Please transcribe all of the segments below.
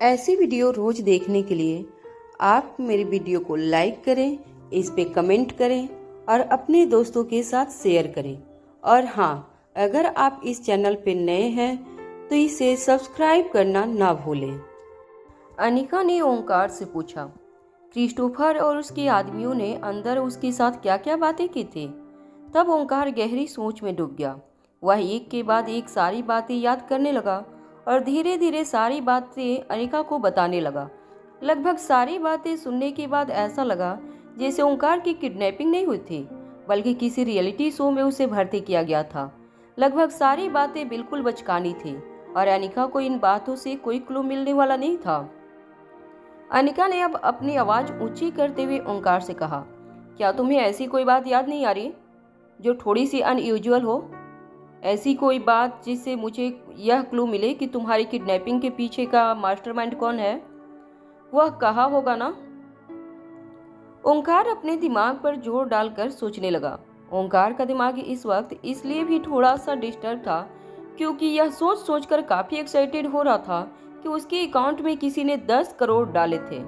ऐसी वीडियो रोज देखने के लिए आप मेरी वीडियो को लाइक करें, इस पे कमेंट करें और अपने दोस्तों के साथ शेयर करें। और हाँ, अगर आप इस चैनल पे नए हैं तो इसे सब्सक्राइब करना ना भूलें। अनिका ने ओंकार से पूछा, क्रिस्टोफर और उसके आदमियों ने अंदर उसके साथ क्या क्या बातें की थी। तब ओंकार गहरी सोच में डूब गया। वह एक के बाद एक सारी बातें याद करने लगा और धीरे धीरे सारी बातें अनिका को बताने लगा। लगभग सारी बातें सुनने के बाद ऐसा लगा जैसे ओंकार की किडनैपिंग नहीं हुई थी, बल्कि किसी रियलिटी शो में उसे भर्ती किया गया था। लगभग सारी बातें बिल्कुल बचकानी थी और अनिका को इन बातों से कोई क्लू मिलने वाला नहीं था। अनिका ने अब अपनी आवाज ऊंची करते हुए ओंकार से कहा, क्या तुम्हें ऐसी कोई बात याद नहीं आ रही जो थोड़ी सी अनयूजुअल हो? ऐसी कोई बात जिससे मुझे यह क्लू मिले कि तुम्हारी किडनैपिंग के पीछे का मास्टरमाइंड कौन है? वह कहा होगा ना। ओंकार अपने दिमाग पर जोर डालकर सोचने लगा। ओंकार का दिमाग इस वक्त इसलिए भी थोड़ा सा डिस्टर्ब था क्योंकि यह सोच सोचकर काफी एक्साइटेड हो रहा था कि उसके अकाउंट में किसी ने 10 करोड़ डाले थे।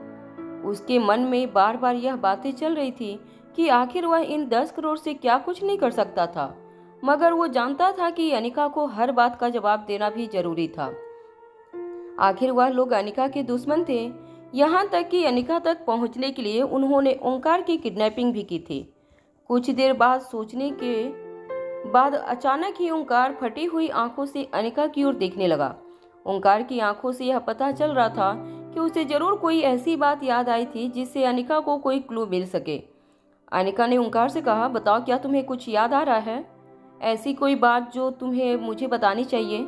उसके मन में बार बार यह बातें चल रही थी कि आखिर वह इन 10 करोड़ से क्या कुछ नहीं कर सकता था, मगर वो जानता था कि अनिका को हर बात का जवाब देना भी जरूरी था। आखिर वह लोग अनिका के दुश्मन थे, यहाँ तक कि अनिका तक पहुँचने के लिए उन्होंने ओंकार की किडनैपिंग भी की थी। कुछ देर बाद सोचने के बाद अचानक ही ओंकार फटी हुई आंखों से अनिका की ओर देखने लगा। ओंकार की आंखों से यह पता चल रहा था कि उसे जरूर कोई ऐसी बात याद आई थी जिससे अनिका को कोई क्लू मिल सके। अनिका ने ओंकार से कहा, बताओ, क्या तुम्हें कुछ याद आ रहा है? ऐसी कोई बात जो तुम्हें मुझे बतानी चाहिए?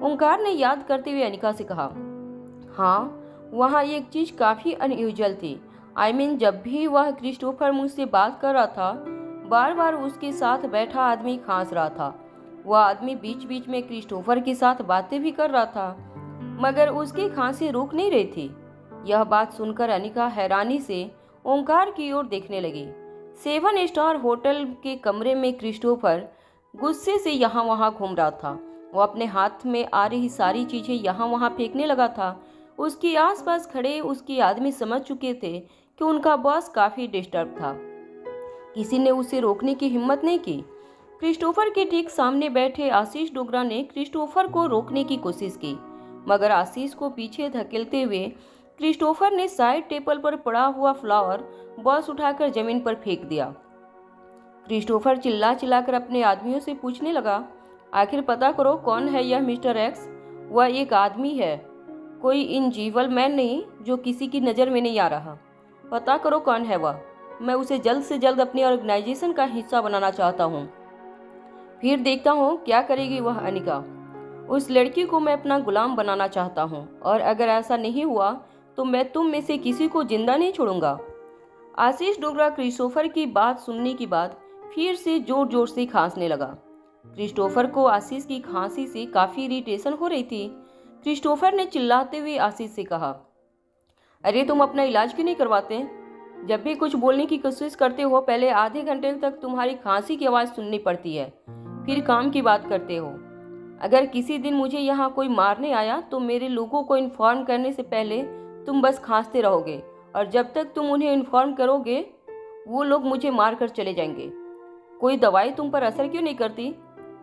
ओंकार ने याद करते हुए अनिका से कहा, हाँ, वहाँ एक चीज काफी अनयूजुअल थी। जब भी वह क्रिस्टोफर मुझसे बात कर रहा था, बार बार उसके साथ बैठा आदमी खांस रहा था। वह आदमी बीच बीच में क्रिस्टोफर के साथ बातें भी कर रहा था, मगर उसकी खांसी रुक नहीं रही थी। यह बात सुनकर अनिका हैरानी से ओंकार की ओर देखने लगी। 7 स्टार होटल के कमरे में क्रिस्टोफर गुस्से से यहाँ वहाँ घूम रहा था। वो अपने हाथ में आ रही सारी चीजें यहाँ वहाँ फेंकने लगा था। उसके आसपास खड़े उसके आदमी समझ चुके थे कि उनका बॉस काफी डिस्टर्ब था। किसी ने उसे रोकने की हिम्मत नहीं की। क्रिस्टोफर के ठीक सामने बैठे आशीष डोगरा ने क्रिस्टोफर को रोकने की कोशिश की, मगर आशीष को पीछे धकेलते हुए क्रिस्टोफर ने साइड टेबल पर पड़ा हुआ फ्लावर बॉस उठाकर जमीन पर फेंक दिया। क्रिस्टोफर चिल्ला चिल्लाकर अपने आदमियों से पूछने लगा, आखिर पता करो कौन है यह मिस्टर एक्स। वह एक आदमी है, कोई इनविजिबल मैन नहीं जो किसी की नज़र में नहीं आ रहा। पता करो कौन है वह। मैं उसे जल्द से जल्द अपनी ऑर्गेनाइजेशन का हिस्सा बनाना चाहता हूँ। फिर देखता हूँ क्या करेगी वह अनिका। उस लड़की को मैं अपना गुलाम बनाना चाहता हूँ, और अगर ऐसा नहीं हुआ तो मैं तुम में से किसी को जिंदा नहीं छोड़ूंगा। आशीष डोगरा क्रिस्टोफर की बात सुनने के बाद फिर से जोर जोर से खांसने लगा। क्रिस्टोफर को आशीष की खांसी से काफी इरिटेशन हो रही थी। क्रिस्टोफर ने चिल्लाते हुए आशीष से कहा, अरे तुम अपना इलाज क्यों नहीं करवाते? जब भी कुछ बोलने की कोशिश करते हो, पहले आधे घंटे तक तुम्हारी खांसी की आवाज़ सुननी पड़ती है, फिर काम की बात करते हो। अगर किसी दिन मुझे यहाँ कोई मारने आया तो मेरे लोगों को इन्फॉर्म करने से पहले तुम बस खांसते रहोगे, और जब तक तुम उन्हें इन्फॉर्म करोगे वो लोग मुझे मार कर चले जाएंगे। कोई दवाई तुम पर असर क्यों नहीं करती?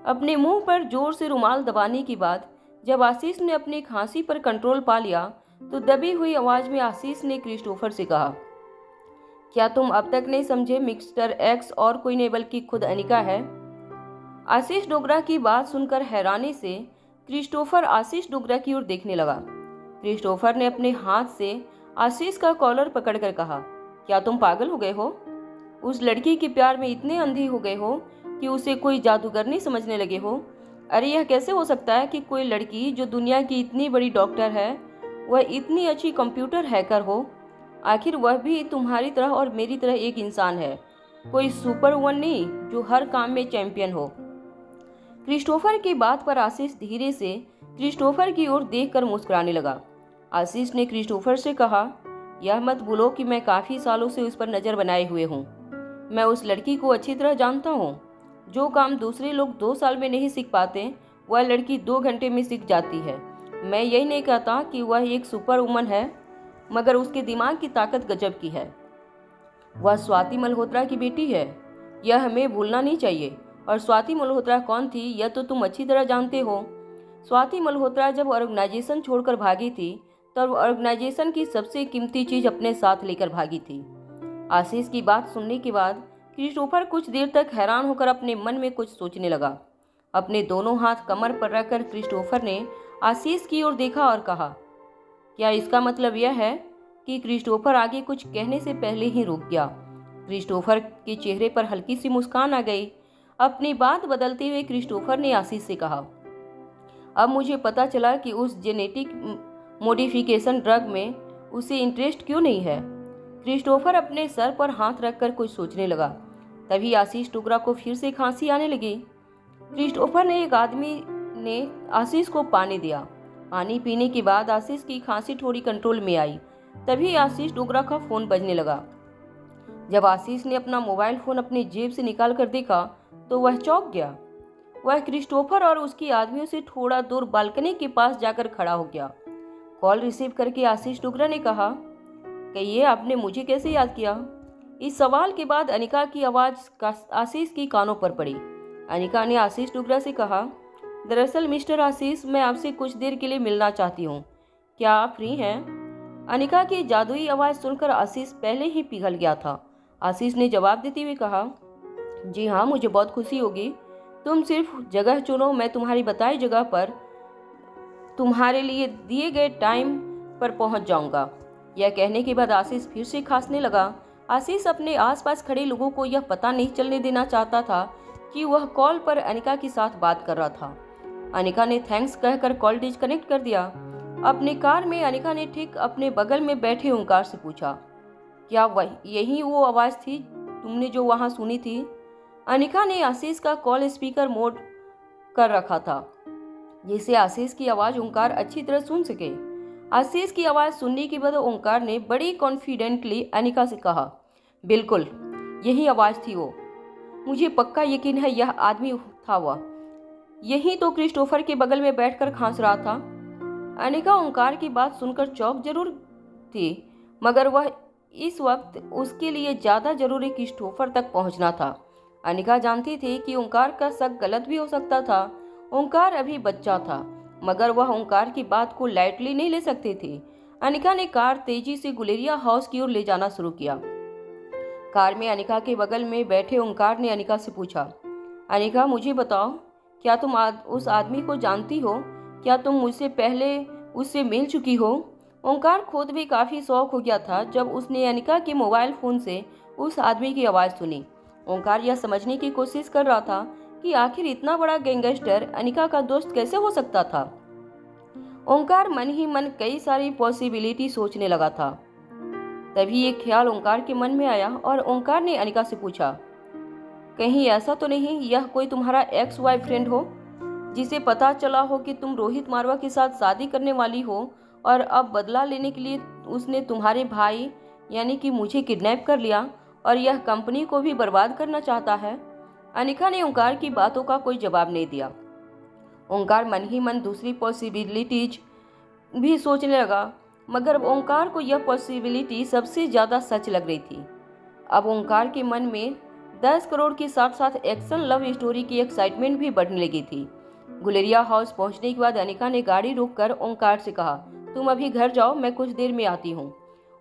अपने मुंह पर जोर से रुमाल दबाने के बाद जब आशीष ने अपनी खांसी पर कंट्रोल पा लिया तो दबी हुई आवाज में आशीष ने क्रिस्टोफर से कहा, क्या तुम अब तक नहीं समझे मिस्टर एक्स और कोई नहीं बल्कि खुद अनिका है? आशीष डोगरा की बात सुनकर हैरानी से क्रिस्टोफर आशीष डोगरा की ओर देखने लगा। क्रिस्टोफर ने अपने हाथ से आशीष का कॉलर पकड़कर कहा, क्या तुम पागल हो गए हो? उस लड़की के प्यार में इतने अंधी हो गए हो कि उसे कोई जादूगरनी समझने लगे हो? अरे यह कैसे हो सकता है कि कोई लड़की जो दुनिया की इतनी बड़ी डॉक्टर है, वह इतनी अच्छी कंप्यूटर हैकर हो? आखिर वह भी तुम्हारी तरह और मेरी तरह एक इंसान है, कोई सुपर वुमन नहीं जो हर काम में चैंपियन हो। क्रिस्टोफर की बात पर आशीष धीरे से क्रिस्टोफर की ओर देखकर मुस्कुराने लगा। आशीष ने क्रिस्टोफर से कहा, यह मत भूलो कि मैं काफ़ी सालों से उस पर नज़र बनाए हुए हूँ। मैं उस लड़की को अच्छी तरह जानता हूँ। जो काम दूसरे लोग 2 साल में नहीं सीख पाते, वह लड़की 2 घंटे में सीख जाती है। मैं यही नहीं कहता कि वह एक सुपर वुमन है, मगर उसके दिमाग की ताकत गजब की है। वह स्वाति मल्होत्रा की बेटी है, यह हमें भूलना नहीं चाहिए। और स्वाति मल्होत्रा कौन थी यह तो तुम अच्छी तरह जानते हो। स्वाति मल्होत्रा जब ऑर्गेनाइजेशन छोड़कर भागी थी तब ऑर्गेनाइजेशन की सबसे कीमती चीज अपने साथ लेकर भागी थी। आशीष की बात सुनने के बाद क्रिस्टोफर कुछ देर तक हैरान होकर अपने मन में कुछ सोचने लगा। अपने दोनों हाथ कमर पर रखकर क्रिस्टोफर ने आशीष की ओर देखा और कहा, क्या इसका मतलब यह है कि क्रिस्टोफर आगे कुछ कहने से पहले ही रुक गया। क्रिस्टोफर के चेहरे पर हल्की सी मुस्कान आ गई। अपनी बात बदलते हुए क्रिस्टोफर ने आशीष से कहा, अब मुझे पता चला कि उस जेनेटिक मॉडिफिकेशन ड्रग में उसे इंटरेस्ट क्यों नहीं है। क्रिस्टोफर अपने सर पर हाथ रखकर कुछ सोचने लगा। तभी आशीष टुकड़ा को फिर से खांसी आने लगी। क्रिस्टोफर ने एक आदमी ने आशीष को पानी दिया। पानी पीने के बाद आशीष की खांसी थोड़ी कंट्रोल में आई। तभी आशीष टुकड़ा का फोन बजने लगा। जब आशीष ने अपना मोबाइल फोन अपनी जेब से निकाल कर देखा तो वह चौंक गया। वह क्रिस्टोफर और उसके आदमियों से थोड़ा दूर बालकनी के पास जाकर खड़ा हो गया। कॉल रिसीव करके आशीष टुकड़ा ने कहा, कहिए आपने मुझे कैसे याद किया। इस सवाल के बाद अनिका की आवाज़ आशीष की कानों पर पड़ी। अनिका ने आशीष टुकड़ा से कहा, दरअसल मिस्टर आशीष, मैं आपसे कुछ देर के लिए मिलना चाहती हूँ, क्या आप फ्री हैं। अनिका की जादुई आवाज़ सुनकर आशीष पहले ही पिघल गया था। आशीष ने जवाब देते हुए कहा, जी हाँ, मुझे बहुत खुशी होगी। तुम सिर्फ जगह चुनो, मैं तुम्हारी बताई जगह पर तुम्हारे लिए दिए गए टाइम पर पहुंच जाऊंगा। यह कहने के बाद आशीष फिर से खांसने लगा। आशीष अपने आसपास खड़े लोगों को यह पता नहीं चलने देना चाहता था कि वह कॉल पर अनिका के साथ बात कर रहा था। अनिका ने थैंक्स कहकर कॉल डिस्कनेक्ट कर दिया। अपने कार में अनिका ने ठीक अपने बगल में बैठे ओंकार से पूछा, क्या यही वो आवाज़ थी तुमने जो वहाँ सुनी थी। अनिका ने आशीष का कॉल स्पीकर मोड कर रखा था जिससे आशीष की आवाज़ ओंकार अच्छी तरह सुन सके। आशीष की आवाज़ सुनने के बाद ओंकार ने बड़ी कॉन्फिडेंटली अनिका से कहा, बिल्कुल यही आवाज़ थी वो, मुझे पक्का यकीन है यह आदमी था वह, यही तो क्रिस्टोफर के बगल में बैठकर खांस रहा था। अनिका ओंकार की बात सुनकर चौंक जरूर थी, मगर वह इस वक्त उसके लिए ज़्यादा जरूरी क्रिस्टोफर तक पहुंचना था। अनिका जानती थी कि ओंकार का शक गलत भी हो सकता था। ओंकार अभी बच्चा था, मगर वह ओंकार की बात को लाइटली नहीं ले सकती थी। अनिका ने कार तेजी से गुलेरिया हाउस की ओर ले जाना शुरू किया। कार में अनिका के बगल में बैठे ओंकार ने अनिका से पूछा, अनिका मुझे बताओ, क्या तुम उस आदमी को जानती हो, क्या तुम मुझसे पहले उससे मिल चुकी हो। ओंकार खुद भी काफ़ी शौक हो गया था जब उसने अनिका के मोबाइल फ़ोन से उस आदमी की आवाज़ सुनी। ओंकार यह समझने की कोशिश कर रहा था कि आखिर इतना बड़ा गैंगस्टर अनिका का दोस्त कैसे हो सकता था। ओंकार मन ही मन कई सारी पॉसिबिलिटी सोचने लगा था। तभी एक ख्याल ओंकार के मन में आया और ओंकार ने अनिका से पूछा, कहीं ऐसा तो नहीं यह कोई तुम्हारा एक्स बॉयफ्रेंड हो जिसे पता चला हो कि तुम रोहित मारवा के साथ शादी करने वाली हो और अब बदला लेने के लिए उसने तुम्हारे भाई यानी कि मुझे किडनैप कर लिया और यह कंपनी को भी बर्बाद करना चाहता है। अनिका ने ओंकार की बातों का कोई जवाब नहीं दिया। ओंकार मन ही मन दूसरी पॉसिबिलिटीज भी सोचने लगा, मगर ओंकार को यह पॉसिबिलिटी सबसे ज़्यादा सच लग रही थी। अब ओंकार के मन में 10 करोड़ के साथ साथ एक्शन लव स्टोरी की एक्साइटमेंट भी बढ़ने लगी थी। गुलेरिया हाउस पहुंचने के बाद अनिका ने गाड़ी रोककर ओंकार से कहा, तुम अभी घर जाओ, मैं कुछ देर में आती हूँ।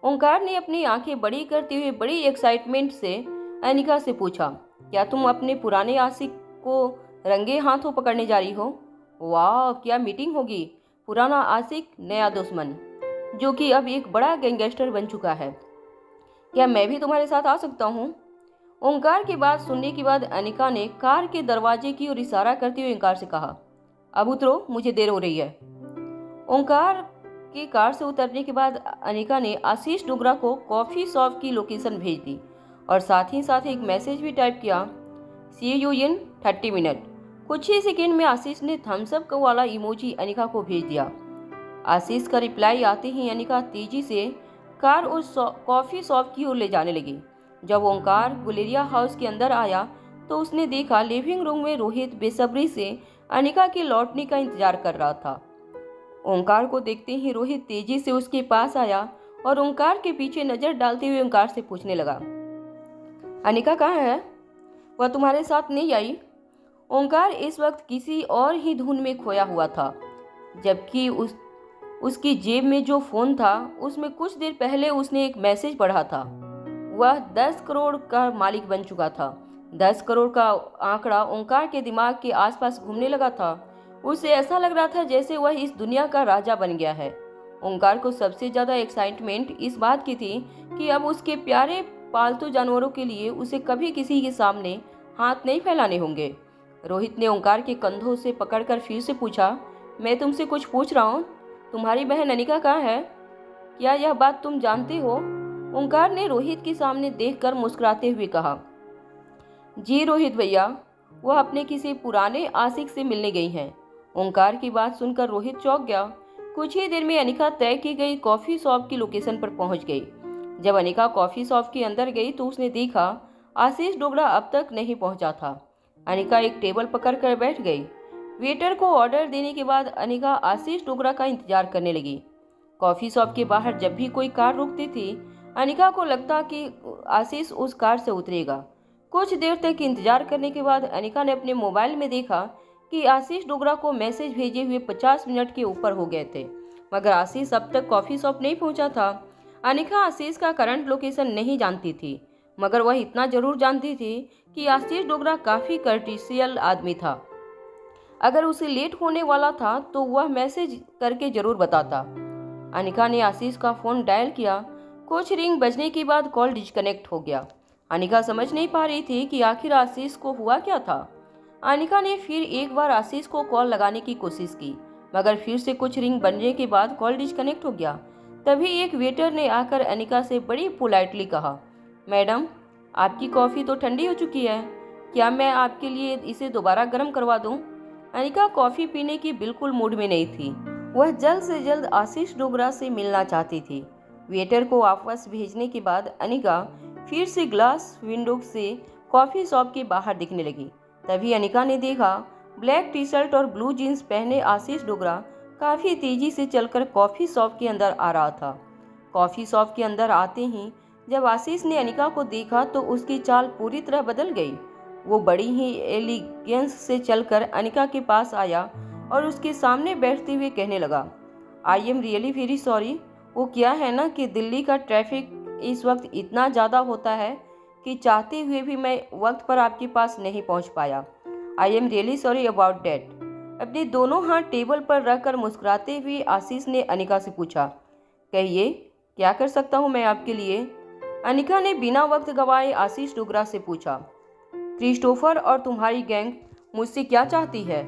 ओंकार ने अपनी आंखें बड़ी करते हुए बड़ी एक्साइटमेंट से अनिका से पूछा, क्या तुम अपने पुराने आशिक को रंगे हाथों पकड़ने जा रही हो। वाह, क्या मीटिंग होगी। पुराना आशिक नया दुश्मन, जो कि अब एक बड़ा गैंगस्टर बन चुका है। क्या मैं भी तुम्हारे साथ आ सकता हूँ। ओंकार की बात सुनने के बाद अनिका ने कार के दरवाजे की ओर इशारा करते हुए ओंकार से कहा, अब उतरो, मुझे देर हो रही है। ओंकार के कार से उतरने के बाद अनिका ने आशीष डोगरा को कॉफ़ी शॉप की लोकेशन भेज दी और साथ ही साथ एक मैसेज भी टाइप किया, सी यू इन 30 मिनट। कुछ ही सेकेंड में आशीष ने थम्सअप वाला इमोजी अनिका को भेज दिया। आशीष का रिप्लाई आते ही अनिका तेजी से कार उस कॉफ़ी शॉप की ओर ले जाने लगी। जब ओंकार गुलेरिया हाउस के अंदर आया तो उसने देखा लिविंग रूम में रोहित बेसब्री से अनिका के लौटने का इंतजार कर रहा था। ओंकार को देखते ही रोहित तेजी से उसके पास आया और ओंकार के पीछे नजर डालते हुए ओंकार से पूछने लगा, अनिका कहाँ है? वह तुम्हारे साथ नहीं आई? ओंकार इस वक्त किसी और ही धुन में खोया हुआ था, जबकि उसकी जेब में जो फोन था उसमें कुछ देर पहले उसने एक मैसेज पढ़ा था। वह 10 करोड़ का मालिक बन चुका था। 10 करोड़ का आंकड़ा ओंकार के दिमाग के आसपास घूमने लगा था। उसे ऐसा लग रहा था जैसे वह इस दुनिया का राजा बन गया है। ओंकार को सबसे ज्यादा एक्साइटमेंट इस बात की थी कि अब उसके प्यारे पालतू जानवरों के लिए उसे कभी किसी के सामने हाथ नहीं फैलाने होंगे। रोहित ने ओंकार के कंधों से पकड़कर फिर से पूछा, मैं तुमसे कुछ पूछ रहा हूँ, तुम्हारी बहन अनिका कहाँ है? क्या यह बात तुम जानते हो? ओंकार ने रोहित के सामने देखकर मुस्कुराते हुए कहा, जी रोहित भैया, वह अपने किसी पुराने आशिक से मिलने गई हैं। ओंकार की बात सुनकर रोहित चौंक गया। कुछ ही देर में अनिका तय की गई कॉफी शॉप की लोकेशन पर पहुंच गई। जब अनिका कॉफी शॉप के अंदर गई तो उसने देखा आशीष डोगरा अब तक नहीं पहुंचा था। अनिका एक टेबल पकड़कर बैठ गई। वेटर को ऑर्डर देने के बाद अनिका आशीष डोगरा का इंतजार करने लगी। कॉफी शॉप के बाहर जब भी कोई कार रुकती थी, अनिका को लगता कि आशीष उस कार से उतरेगा। कुछ देर तक इंतजार करने के बाद अनिका ने अपने मोबाइल में देखा कि आशीष डोगरा को मैसेज भेजे हुए 50 मिनट के ऊपर हो गए थे, मगर आशीष अब तक कॉफी शॉप नहीं पहुंचा था। अनिका आशीष का करंट लोकेशन नहीं जानती थी, मगर वह इतना जरूर जानती थी कि आशीष डोगरा काफ़ी कर्टिशियल आदमी था। अगर उसे लेट होने वाला था तो वह मैसेज करके जरूर बताता। अनिका ने आशीष का फ़ोन डायल किया। कुछ रिंग बजने के बाद कॉल डिस्कनेक्ट हो गया। अनिका समझ नहीं पा रही थी कि आखिर आशीष को हुआ क्या था। अनिका ने फिर एक बार आशीष को कॉल लगाने की कोशिश की, मगर फिर से कुछ रिंग बनने के बाद कॉल डिस्कनेक्ट हो गया। तभी एक वेटर ने आकर अनिका से बड़ी पोलाइटली कहा, मैडम, आपकी कॉफ़ी तो ठंडी हो चुकी है, क्या मैं आपके लिए इसे दोबारा गर्म करवा दूं? अनिका कॉफ़ी पीने की बिल्कुल मूड में नहीं थी। वह जल्द से जल्द आशीष डोगरा से मिलना चाहती थी। वेटर को वापस भेजने के बाद अनिका फिर से ग्लास विंडो से कॉफ़ी शॉप के बाहर दिखने लगी। तभी अनिका ने देखा ब्लैक टी शर्ट और ब्लू जीन्स पहने आशीष डोगरा काफ़ी तेजी से चलकर कॉफ़ी शॉप के अंदर आ रहा था। कॉफ़ी शॉप के अंदर आते ही जब आशीष ने अनिका को देखा तो उसकी चाल पूरी तरह बदल गई। वो बड़ी ही एलिगेंस से चलकर अनिका के पास आया और उसके सामने बैठते हुए कहने लगा, I am really very sorry. वो क्या है ना कि दिल्ली का ट्रैफिक इस वक्त इतना ज़्यादा होता है कि चाहते हुए भी मैं वक्त पर आपके पास नहीं पहुंच पाया। I am really sorry about that. अपने दोनों हाथ टेबल पर रखकर मुस्कुराते हुए आशीष ने अनिका से पूछा, कहिए क्या कर सकता हूँ मैं आपके लिए? अनिका ने बिना वक्त गवाए आशीष डोगरा से पूछा, क्रिस्टोफर और तुम्हारी गैंग मुझसे क्या चाहती है?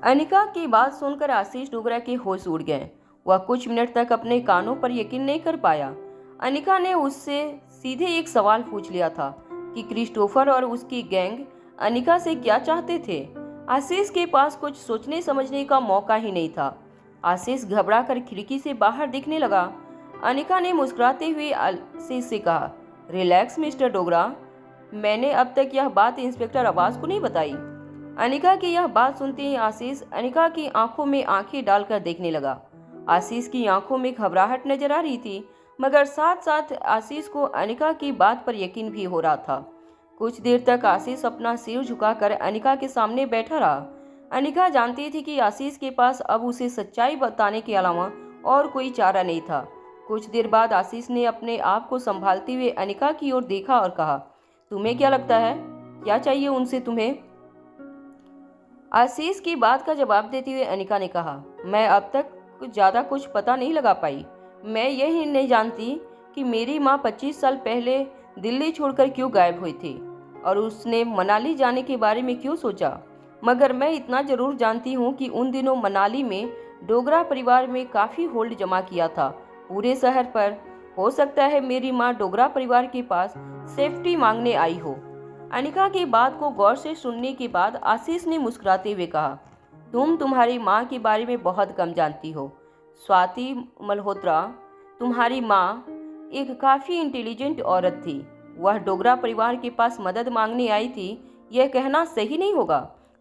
अनिका की बात सुनकर आशीष डोगरा के होश उड़ गए। वह कुछ मिनट तक अपने कानों पर यकीन नहीं कर पाया। अनिका ने उससे सीधे एक सवाल पूछ लिया था कि क्रिस्टोफर और उसकी गैंग अनिका से क्या चाहते थे। आशीष के पास कुछ सोचने समझने का मौका ही नहीं था। आशीष घबराकर खिड़की से बाहर देखने लगा। अनिका ने मुस्कुराते हुए आशीष से कहा, रिलैक्स मिस्टर डोगरा, मैंने अब तक यह बात इंस्पेक्टर अब्बास को नहीं बताई। अनिका की यह बात सुनते ही आशीष अनिका की आंखों में आंखें डालकर देखने लगा। आशीष की आंखों में घबराहट नजर आ रही थी, मगर साथ साथ आशीष को अनिका की बात पर यकीन भी हो रहा था। कुछ देर तक आशीष अपना सिर झुकाकर अनिका के सामने बैठा रहा। अनिका जानती थी कि आशीष के पास अब उसे सच्चाई बताने के अलावा और कोई चारा नहीं था। कुछ देर बाद आशीष ने अपने आप को संभालते हुए अनिका की ओर देखा और कहा, तुम्हें क्या लगता है, क्या चाहिए उनसे तुम्हें? आशीष की बात का जवाब देते हुए अनिका ने कहा, मैं अब तक ज़्यादा कुछ पता नहीं लगा पाई। मैं यही नहीं जानती कि मेरी माँ 25 साल पहले दिल्ली छोड़कर क्यों गायब हुई थी और उसने मनाली जाने के बारे में क्यों सोचा, मगर मैं इतना ज़रूर जानती हूँ कि उन दिनों मनाली में डोगरा परिवार में काफ़ी होल्ड जमा किया था पूरे शहर पर। हो सकता है मेरी माँ डोगरा परिवार के पास सेफ्टी मांगने आई हो। अनिका की बात को गौर से सुनने के बाद आशीष ने मुस्कुराते हुए कहा, तुम तुम्हारी माँ के बारे में बहुत कम जानती हो स्वाति मल्होत्रा। तुम्हारी माँ एक काफ़ी इंटेलिजेंट औरत थी। वह डोगरा परिवार के पास मदद मांगने आई थी, यह कहना सही नहीं होगा।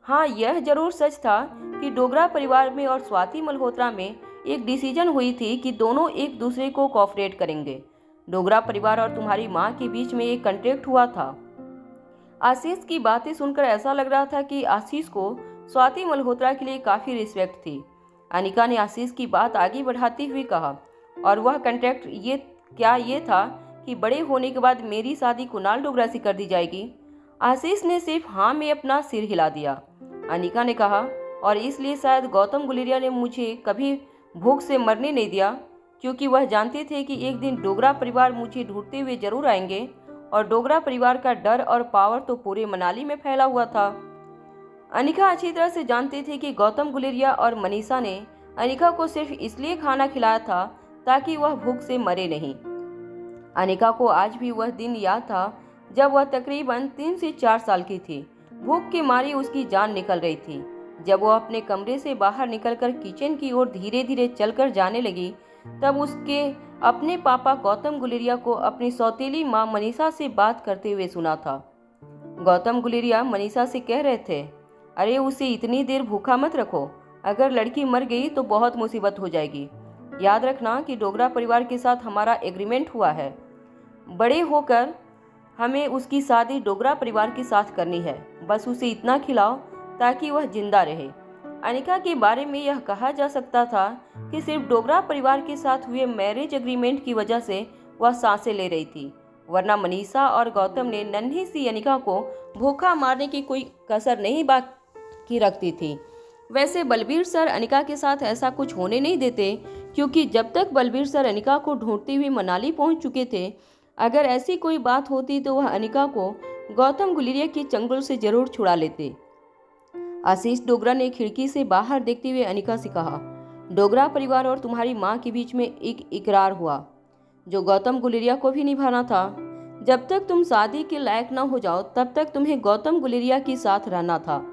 हाँ, यह जरूर सच था कि डोगरा परिवार में और स्वाति मल्होत्रा में एक डिसीजन हुई थी कि दोनों एक दूसरे को कोऑपरेट करेंगे। डोगरा परिवार और तुम्हारी माँ के बीच में एक कॉन्ट्रैक्ट हुआ था। आशीष की बातें सुनकर ऐसा लग रहा था कि आशीष को स्वाति मल्होत्रा के लिए काफ़ी रिस्पेक्ट थी। अनिका ने आशीष की बात आगे बढ़ाती हुई कहा, और वह कॉन्ट्रैक्ट ये था कि बड़े होने के बाद मेरी शादी कुणाल डोगरा से कर दी जाएगी। आशीष ने सिर्फ हाँ में अपना सिर हिला दिया। अनिका ने कहा, और इसलिए शायद गौतम गुलेरिया ने मुझे कभी भूख से मरने नहीं दिया, क्योंकि वह जानते थे कि एक दिन डोगरा परिवार मुझे ढूंढते हुए जरूर आएंगे। और डोगरा परिवार का डर और पावर तो पूरे मनाली में फैला हुआ था। अनिका अच्छी तरह से जानते थे कि गौतम गुलेरिया और मनीषा ने अनिका को सिर्फ इसलिए खाना खिलाया था ताकि वह भूख से मरे नहीं। अनिका को आज भी वह दिन याद था जब वह तकरीबन 3 से 4 साल की थी। भूख के मारे उसकी जान निकल रही थी। जब वह अपने कमरे से बाहर निकलकर किचन की ओर धीरे धीरे चलकर जाने लगी, तब उसके अपने पापा गौतम गुलेरिया को अपनी सौतेली माँ मनीषा से बात करते हुए सुना था। गौतम गुलेरिया मनीषा से कह रहे थे, अरे उसे इतनी देर भूखा मत रखो, अगर लड़की मर गई तो बहुत मुसीबत हो जाएगी। याद रखना कि डोगरा परिवार के साथ हमारा एग्रीमेंट हुआ है, बड़े होकर हमें उसकी शादी डोगरा परिवार के साथ करनी है। बस उसे इतना खिलाओ ताकि वह जिंदा रहे। अनिका के बारे में यह कहा जा सकता था कि सिर्फ डोगरा परिवार के साथ हुए मैरिज एग्रीमेंट की वजह से वह सांसें ले रही थी, वरना मनीषा और गौतम ने नन्ही सी अनिका को भूखा मारने की कोई कसर नहीं बाकी रखती थी। वैसे बलबीर सर अनिका के साथ ऐसा कुछ होने नहीं देते, क्योंकि जब तक बलबीर सर अनिका को ढूंढते हुए मनाली पहुंच चुके थे, अगर ऐसी कोई बात होती तो वह अनिका को गौतम गुलेरिया के चंगुल से जरूर छुड़ा लेते। आशीष डोगरा ने खिड़की से बाहर देखते हुए अनिका से कहा, डोगरा परिवार और तुम्हारी माँ के बीच में एक इकरार हुआ जो गौतम गुलेरिया को भी निभाना था। जब तक तुम शादी के लायक न हो जाओ तब तक तुम्हें गौतम गुलेरिया के साथ रहना था।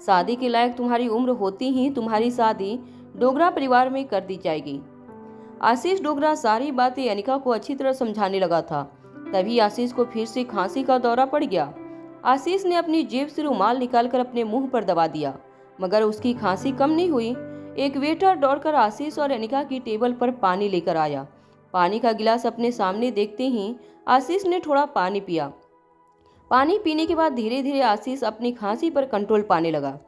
शादी के लायक तुम्हारी उम्र होती ही तुम्हारी शादी डोगरा परिवार में कर दी जाएगी। आशीष डोगरा सारी बातें अनिका को अच्छी तरह समझाने लगा था। तभी आशीष को फिर से खांसी का दौरा पड़ गया। आशीष ने अपनी जेब से रुमाल निकालकर अपने मुंह पर दबा दिया, मगर उसकी खांसी कम नहीं हुई। एक वेटर दौड़कर आशीष और अनिका की टेबल पर पानी लेकर आया। पानी का गिलास अपने सामने देखते ही आशीष ने थोड़ा पानी पिया। पानी पीने के बाद धीरे धीरे आशीष अपनी खांसी पर कंट्रोल पाने लगा।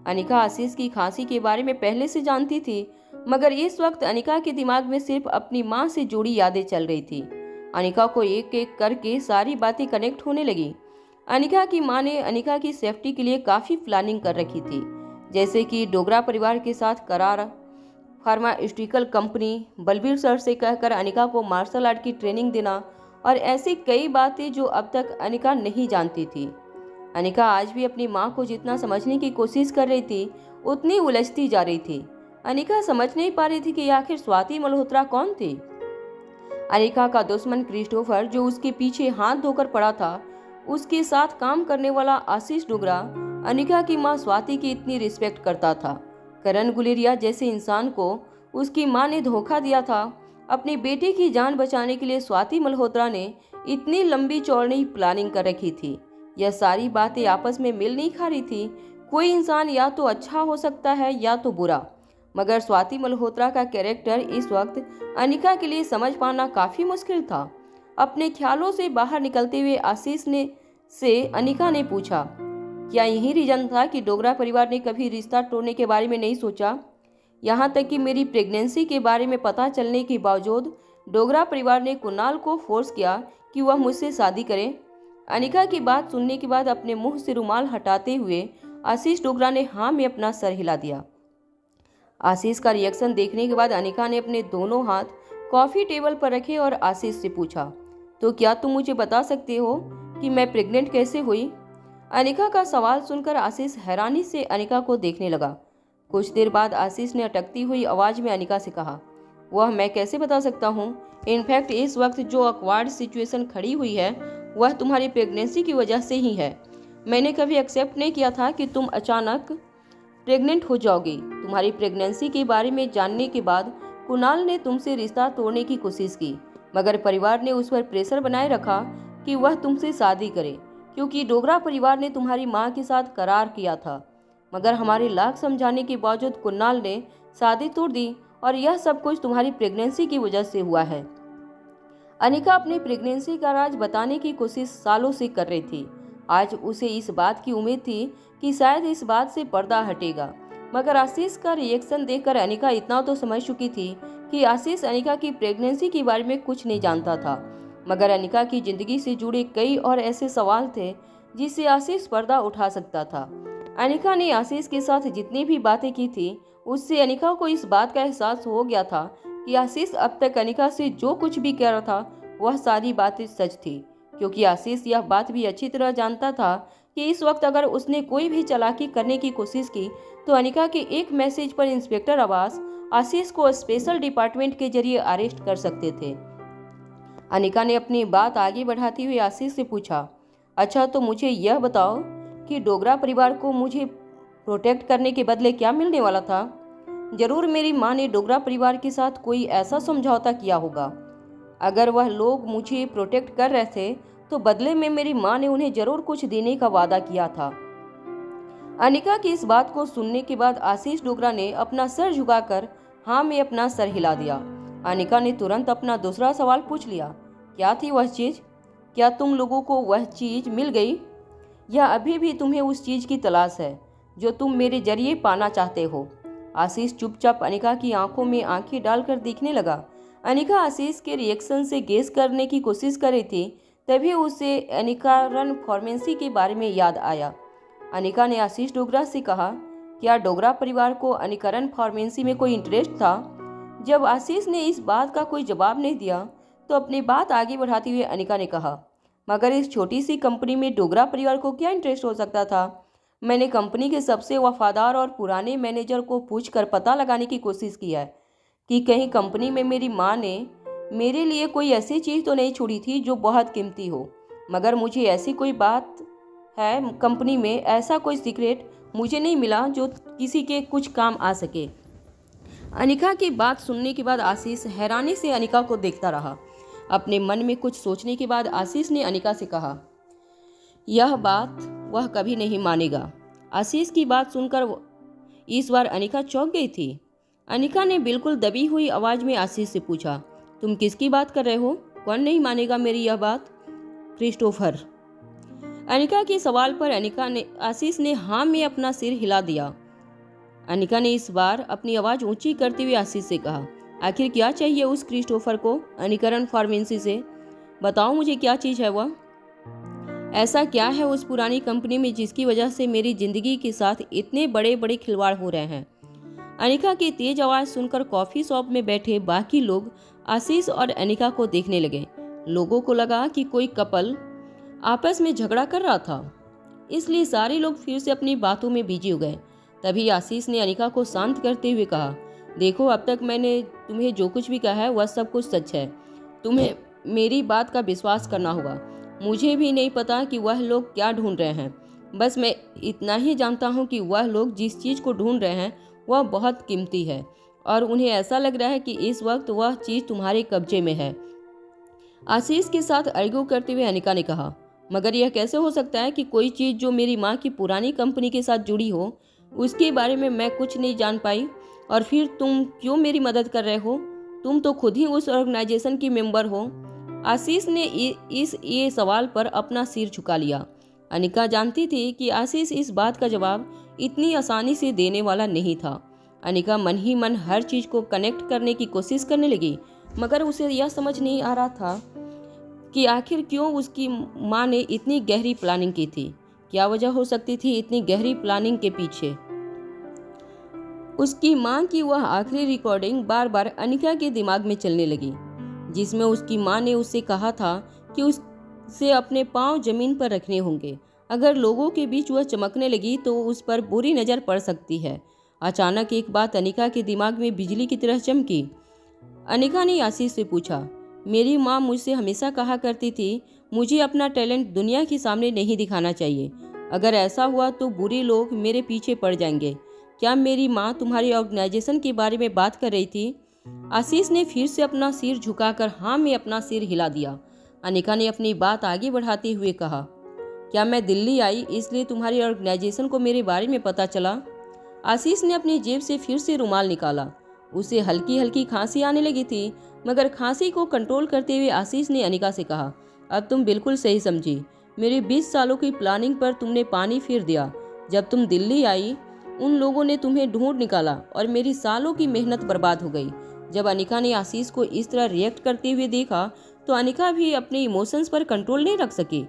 अनिका आशीष की खांसी के बारे में पहले से जानती थी, मगर इस वक्त अनिका के दिमाग में सिर्फ अपनी माँ से जुड़ी यादें चल रही थी। अनिका को एक एक करके सारी बातें कनेक्ट होने लगी। अनिका की माँ ने अनिका की सेफ्टी के लिए काफ़ी प्लानिंग कर रखी थी, जैसे कि डोगरा परिवार के साथ करार, फार्मास्यूटिकल कंपनी, बलबीर सर से कहकर अनिका को मार्शल आर्ट की ट्रेनिंग देना, और ऐसी कई बातें जो अब तक अनिका नहीं जानती थी। अनिका आज भी अपनी माँ को जितना समझने की कोशिश कर रही थी उतनी उलझती जा रही थी। अनिका समझ नहीं पा रही थी कि आखिर स्वाति मल्होत्रा कौन थी। अनिका का दुश्मन क्रिस्टोफर, जो उसके पीछे हाथ धोकर पड़ा था, उसके साथ काम करने वाला आशीष डोगरा अनिका की मां स्वाति की इतनी रिस्पेक्ट करता था। करण गुलेरिया जैसे इंसान को उसकी मां ने धोखा दिया था। अपनी बेटी की जान बचाने के लिए स्वाति मल्होत्रा ने इतनी लंबी चौड़ी प्लानिंग कर रखी थी। यह सारी बातें आपस में मिल नहीं खा रही थी। कोई इंसान या तो अच्छा हो सकता है या तो बुरा, मगर स्वाति मल्होत्रा का कैरेक्टर इस वक्त अनिका के लिए समझ पाना काफ़ी मुश्किल था। अपने ख्यालों से बाहर निकलते हुए आशीष से अनिका ने पूछा, क्या यही रीजन था कि डोगरा परिवार ने कभी रिश्ता तोड़ने के बारे में नहीं सोचा? यहाँ तक कि मेरी प्रेगनेंसी के बारे में पता चलने के बावजूद डोगरा परिवार ने कुणाल को फोर्स किया कि वह मुझसे शादी करे। अनिका की बात सुनने के बाद अपने मुंह से रुमाल हटाते हुए आशीष डोगरा ने हाँ में अपना सर हिला दिया। आशीष का रिएक्शन देखने के बाद अनिका ने अपने दोनों हाथ कॉफ़ी टेबल पर रखे और आशीष से पूछा, तो क्या तुम मुझे बता सकते हो कि मैं प्रेग्नेंट कैसे हुई? अनिका का सवाल सुनकर आशीष हैरानी से अनिका को देखने लगा। कुछ देर बाद आशीष ने अटकती हुई आवाज़ में अनिका से कहा, वह मैं कैसे बता सकता हूँ? इनफैक्ट इस वक्त जो अक्वार्ड सिचुएशन खड़ी हुई है वह तुम्हारी प्रेगनेंसी की वजह से ही है। मैंने कभी एक्सेप्ट नहीं किया था कि तुम अचानक प्रेग्नेंट हो जाओगी। तुम्हारी प्रेगनेंसी के बारे में जानने के बाद कुणाल ने तुमसे रिश्ता तोड़ने की कोशिश की, मगर परिवार ने उस पर प्रेशर बनाए रखा कि वह तुमसे शादी करे, क्योंकि डोगरा परिवार ने तुम्हारी माँ के साथ करार किया था। मगर हमारे लाख समझाने के बावजूद कुणाल ने शादी तोड़ दी और यह सब कुछ तुम्हारी प्रेगनेंसी की वजह से हुआ है। अनिका अपनी प्रेगनेंसी का राज बताने की कोशिश सालों से कर रही थी। आज उसे इस बात की उम्मीद थी कि शायद इस बात से पर्दा हटेगा, मगर आशीष का रिएक्शन देखकर अनिका इतना तो समझ चुकी थी कि आशीष अनिका की प्रेगनेंसी के बारे में कुछ नहीं जानता था। मगर अनिका की जिंदगी से जुड़े कई और ऐसे सवाल थे जिससे आशीष पर्दा उठा सकता था। अनिका ने आशीष के साथ जितनी भी बातें की थी उससे अनिका को इस बात का एहसास हो गया था कि आशीष अब तक अनिका से जो कुछ भी कह रहा था वह सारी बातें सच थी, क्योंकि आशीष यह बात भी अच्छी तरह जानता था कि इस वक्त अगर उसने कोई भी चालाकी करने की कोशिश की तो अनिका के एक मैसेज पर इंस्पेक्टर अब्बास आशीष को स्पेशल डिपार्टमेंट के जरिए अरेस्ट कर सकते थे। अनिका ने अपनी बात आगे बढ़ाते हुए आशीष से पूछा, अच्छा तो मुझे यह बताओ कि डोगरा परिवार को मुझे प्रोटेक्ट करने के बदले क्या मिलने वाला था? जरूर मेरी माँ ने डोगरा परिवार के साथ कोई ऐसा समझौता किया होगा। अगर वह लोग मुझे प्रोटेक्ट कर रहे थे तो बदले में मेरी माँ ने उन्हें जरूर कुछ देने का वादा किया था। अनिका की इस बात को सुनने के बाद आशीष डोगरा ने अपना सर झुकाकर हाँ में अपना सर हिला दिया। अनिका ने तुरंत अपना दूसरा सवाल पूछ लिया, क्या थी वह चीज़? क्या तुम लोगों को वह चीज़ मिल गई या अभी भी तुम्हें उस चीज़ की तलाश है जो तुम मेरे जरिए पाना चाहते हो? आशीष चुपचाप अनिका की आंखों में आंखें डालकर देखने लगा। अनिका आशीष के रिएक्शन से गेस करने की कोशिश कर रही थी, तभी उसे अनिकारण फार्मेसी के बारे में याद आया। अनिका ने आशीष डोगरा से कहा, क्या डोगरा परिवार को अनिकरण फार्मेसी में कोई इंटरेस्ट था? जब आशीष ने इस बात का कोई जवाब नहीं दिया तो अपनी बात आगे बढ़ाते हुए अनिका ने कहा, मगर इस छोटी सी कंपनी में डोगरा परिवार को क्या इंटरेस्ट हो सकता था? मैंने कंपनी के सबसे वफादार और पुराने मैनेजर को पूछकर पता लगाने की कोशिश की है कि कहीं कंपनी में मेरी माँ ने मेरे लिए कोई ऐसी चीज़ तो नहीं छोड़ी थी जो बहुत कीमती हो। मगर मुझे ऐसी कोई बात है, कंपनी में ऐसा कोई सीक्रेट मुझे नहीं मिला जो किसी के कुछ काम आ सके। अनिका की बात सुनने के बाद आशीष हैरानी से अनिका को देखता रहा। अपने मन में कुछ सोचने के बाद आशीष ने अनिका से कहा, यह बात वह कभी नहीं मानेगा। आशीष की बात सुनकर इस बार अनिका चौंक गई थी। अनिका ने बिल्कुल दबी हुई आवाज में आशीष से पूछा, तुम किसकी बात कर रहे हो? कौन नहीं मानेगा मेरी यह बात? क्रिस्टोफर। अनिका के सवाल पर आशीष ने हाँ में अपना सिर हिला दिया। अनिका ने इस बार अपनी आवाज ऊंची करते हुए आशीष से कहा, आखिर क्या चाहिए उस क्रिस्टोफर को अनिकरण फार्मेसी से? बताओ मुझे क्या चीज़ है वह? ऐसा क्या है उस पुरानी कंपनी में जिसकी वजह से मेरी जिंदगी के साथ इतने बड़े बड़े खिलवाड़ हो रहे हैं? अनिका की तेज आवाज़ सुनकर कॉफ़ी शॉप में बैठे बाकी लोग आशीष और अनिका को देखने लगे। लोगों को लगा कि कोई कपल आपस में झगड़ा कर रहा था, इसलिए सारे लोग फिर से अपनी बातों में बिजी हो गए। तभी आशीष ने अनिका को शांत करते हुए कहा, देखो अब तक मैंने तुम्हें जो कुछ भी कहा है वह सब कुछ सच है। तुम्हें मेरी बात का विश्वास करना होगा। मुझे भी नहीं पता कि वह लोग क्या ढूंढ रहे हैं, बस मैं इतना ही जानता हूँ कि वह लोग जिस चीज़ को ढूंढ रहे हैं वह बहुत कीमती है और उन्हें ऐसा लग रहा है कि इस वक्त वह चीज़ तुम्हारे कब्जे में है। आशीष के साथ आर्ग्यू करते हुए अनिका ने कहा, मगर यह कैसे हो सकता है कि कोई चीज़ जो मेरी माँ की पुरानी कंपनी के साथ जुड़ी हो उसके बारे में मैं कुछ नहीं जान पाई, और फिर तुम क्यों मेरी मदद कर रहे हो? तुम तो खुद ही उस ऑर्गेनाइजेशन की मेंबर हो। आशीष ने ये सवाल पर अपना सिर झुका लिया। अनिका जानती थी कि आशीष इस बात का जवाब इतनी आसानी से देने वाला नहीं था। अनिका मन ही मन हर चीज़ को कनेक्ट करने की कोशिश करने लगी, मगर उसे यह समझ नहीं आ रहा था कि आखिर क्यों उसकी माँ ने इतनी गहरी प्लानिंग की थी। क्या वजह हो सकती थी इतनी गहरी प्लानिंग के पीछे? उसकी माँ की वह आखिरी रिकॉर्डिंग बार बार अनिका के दिमाग में चलने लगी, जिसमें उसकी माँ ने उससे कहा था कि उसे अपने पांव जमीन पर रखने होंगे। अगर लोगों के बीच वह चमकने लगी तो उस पर बुरी नज़र पड़ सकती है। अचानक एक बात अनिका के दिमाग में बिजली की तरह चमकी। अनिका ने आशीष से पूछा, मेरी माँ मुझसे हमेशा कहा करती थी मुझे अपना टैलेंट दुनिया के सामने नहीं दिखाना चाहिए। अगर ऐसा हुआ तो बुरे लोग मेरे पीछे पड़ जाएंगे। क्या मेरी माँ तुम्हारी ऑर्गेनाइजेशन के बारे में बात कर रही थी? आशीष ने फिर से अपना सिर झुकाकर हाँ में अपना सिर हिला दिया। अनिका ने अपनी बात आगे बढ़ाते हुए कहा, क्या मैं दिल्ली आई इसलिए तुम्हारी ऑर्गेनाइजेशन को मेरे बारे में पता चला? आशीष ने अपनी जेब से फिर से रुमाल निकाला। उसे हल्की हल्की खांसी आने लगी थी, मगर खांसी को कंट्रोल करते हुए आशीष ने अनिका से कहा, अब तुम बिल्कुल सही समझी। मेरे 20 सालों की प्लानिंग पर तुमने पानी फेर दिया। जब तुम दिल्ली आई उन लोगों ने तुम्हें ढूंढ निकाला और मेरी सालों की मेहनत बर्बाद हो गई। जब अनिका ने आशीष को इस तरह रिएक्ट करते हुए देखा तो अनिका भी अपने इमोशंस पर कंट्रोल नहीं रख सकी।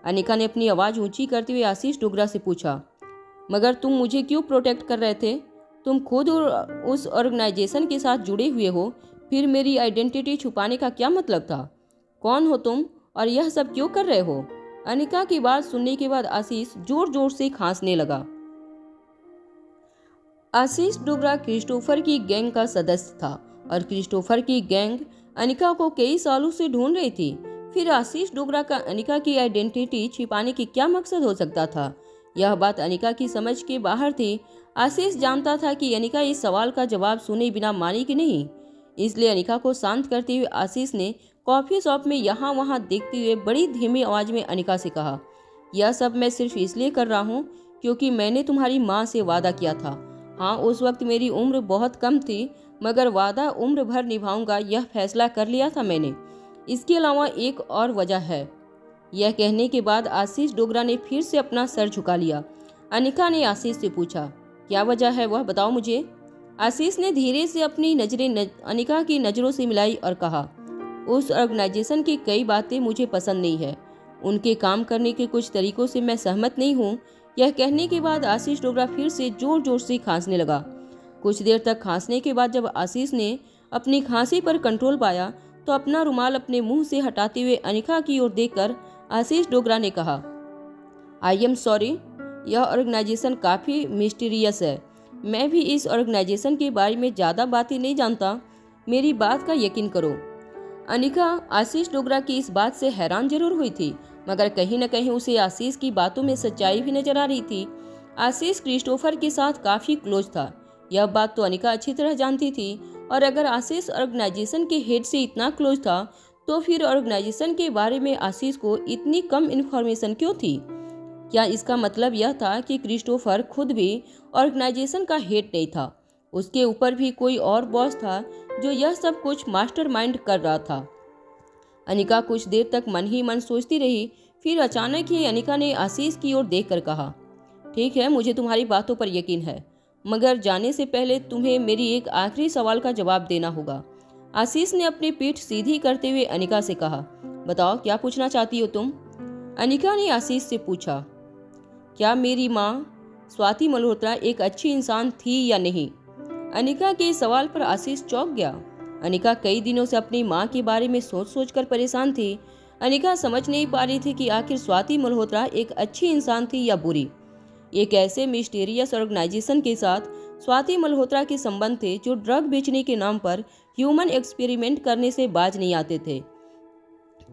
अनिका ने अपनी आवाज़ ऊंची करते हुए आशीष डोगरा से पूछा, मगर तुम मुझे क्यों प्रोटेक्ट कर रहे थे? तुम खुद उस ऑर्गेनाइजेशन के साथ जुड़े हुए हो, फिर मेरी आइडेंटिटी छुपाने का क्या मतलब था? कौन हो तुम और यह सब क्यों कर रहे हो? अनिका की बात सुनने के बाद आशीष जोर जोर से खांसने लगा। आशीष डोगरा क्रिस्टोफर की गैंग का सदस्य था और क्रिस्टोफर की गैंग अनिका को कई सालों से ढूंढ रही थी। फिर आशीष डोगरा का अनिका की आइडेंटिटी छिपाने की क्या मकसद हो सकता था? यह बात अनिका की समझ के बाहर थी। आशीष जानता था कि अनिका इस सवाल का जवाब सुने बिना मानेगी नहीं, इसलिए अनिका को शांत करते हुए आशीष ने कॉफी शॉप में यहाँ वहाँ देखते हुए बड़ी धीमी आवाज में अनिका से कहा, यह सब मैं सिर्फ इसलिए कर रहा हूँ क्योंकि मैंने तुम्हारी माँ से वादा किया था। हाँ, उस वक्त मेरी उम्र बहुत कम थी, मगर वादा उम्र भर निभाऊंगा, यह फैसला कर लिया था मैंने। इसके अलावा एक और वजह है। यह कहने के बाद आशीष डोगरा ने फिर से अपना सर झुका लिया। अनिका ने आशीष से पूछा, क्या वजह है वह बताओ मुझे। आशीष ने धीरे से अपनी नज़रें अनिका की नज़रों से मिलाई और कहा, उस ऑर्गेनाइजेशन की कई बातें मुझे पसंद नहीं है। उनके काम करने के कुछ तरीकों से मैं सहमत नहीं हूँ। यह कहने के बाद आशीष डोगरा फिर से जोर जोर से खांसने लगा। कुछ देर तक खांसने के बाद जब आशीष ने अपनी खांसी पर कंट्रोल पाया तो अपना रुमाल अपने मुंह से हटाते हुए अनिका की ओर देखकर आशीष डोगरा ने कहा, आई एम सॉरी, यह ऑर्गेनाइजेशन काफ़ी मिस्टीरियस है। मैं भी इस ऑर्गेनाइजेशन के बारे में ज़्यादा बातें नहीं जानता, मेरी बात का यकीन करो। अनिका आशीष डोगरा की इस बात से हैरान जरूर हुई थी, मगर कहीं न कहीं उसे आशीष की बातों में सच्चाई भी नजर आ रही थी। आशीष क्रिस्टोफर के साथ काफ़ी क्लोज था, यह बात तो अनिका अच्छी तरह जानती थी। और अगर आशीष ऑर्गेनाइजेशन के हेड से इतना क्लोज था तो फिर ऑर्गेनाइजेशन के बारे में आशीष को इतनी कम इन्फॉर्मेशन क्यों थी? क्या इसका मतलब यह था कि क्रिस्टोफर खुद भी ऑर्गेनाइजेशन का हेड नहीं था, उसके ऊपर भी कोई और बॉस था जो यह सब कुछ मास्टरमाइंड कर रहा था? अनिका कुछ देर तक मन ही मन सोचती रही। फिर अचानक ही अनिका ने आशीष की ओर देखकर कहा, ठीक है, मुझे तुम्हारी बातों पर यकीन है, मगर जाने से पहले तुम्हें मेरी एक आखिरी सवाल का जवाब देना होगा। आशीष ने अपनी पीठ सीधी करते हुए अनिका से कहा, बताओ क्या पूछना चाहती हो तुम? अनिका ने आशीष से पूछा, क्या मेरी माँ स्वाति मल्होत्रा एक अच्छी इंसान थी या नहीं? अनिका के सवाल पर आशीष चौंक गया। अनिका कई दिनों से अपनी माँ के बारे में सोच सोच कर परेशान थी। अनिका समझ नहीं पा रही थी कि आखिर स्वाति मल्होत्रा एक अच्छी इंसान थी या बुरी। एक ऐसे मिस्टीरियस ऑर्गेनाइजेशन के साथ स्वाति मल्होत्रा के संबंध थे जो ड्रग बेचने के नाम पर ह्यूमन एक्सपेरिमेंट करने से बाज नहीं आते थे।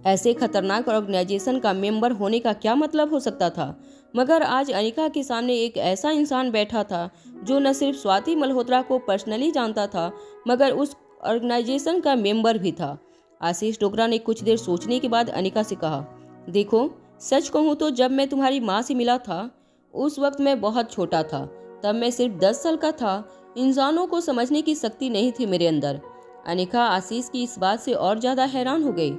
ऐसे खतरनाक ऑर्गेनाइजेशन का मेंबर होने का क्या मतलब हो सकता था? मगर आज अनिका के सामने एक ऐसा इंसान बैठा था जो न सिर्फ स्वाति मल्होत्रा को पर्सनली जानता था, मगर उस ऑर्गेनाइजेशन का मेंबर भी था। आशीष डोगरा ने कुछ देर सोचने के बाद अनिका से कहा, देखो, सच कहूँ तो जब मैं तुम्हारी माँ से मिला था उस वक्त मैं बहुत छोटा था। तब मैं सिर्फ 10 साल का था। इंसानों को समझने की शक्ति नहीं थी मेरे अंदर। अनिका आशीष की इस बात से और ज़्यादा हैरान हो गई।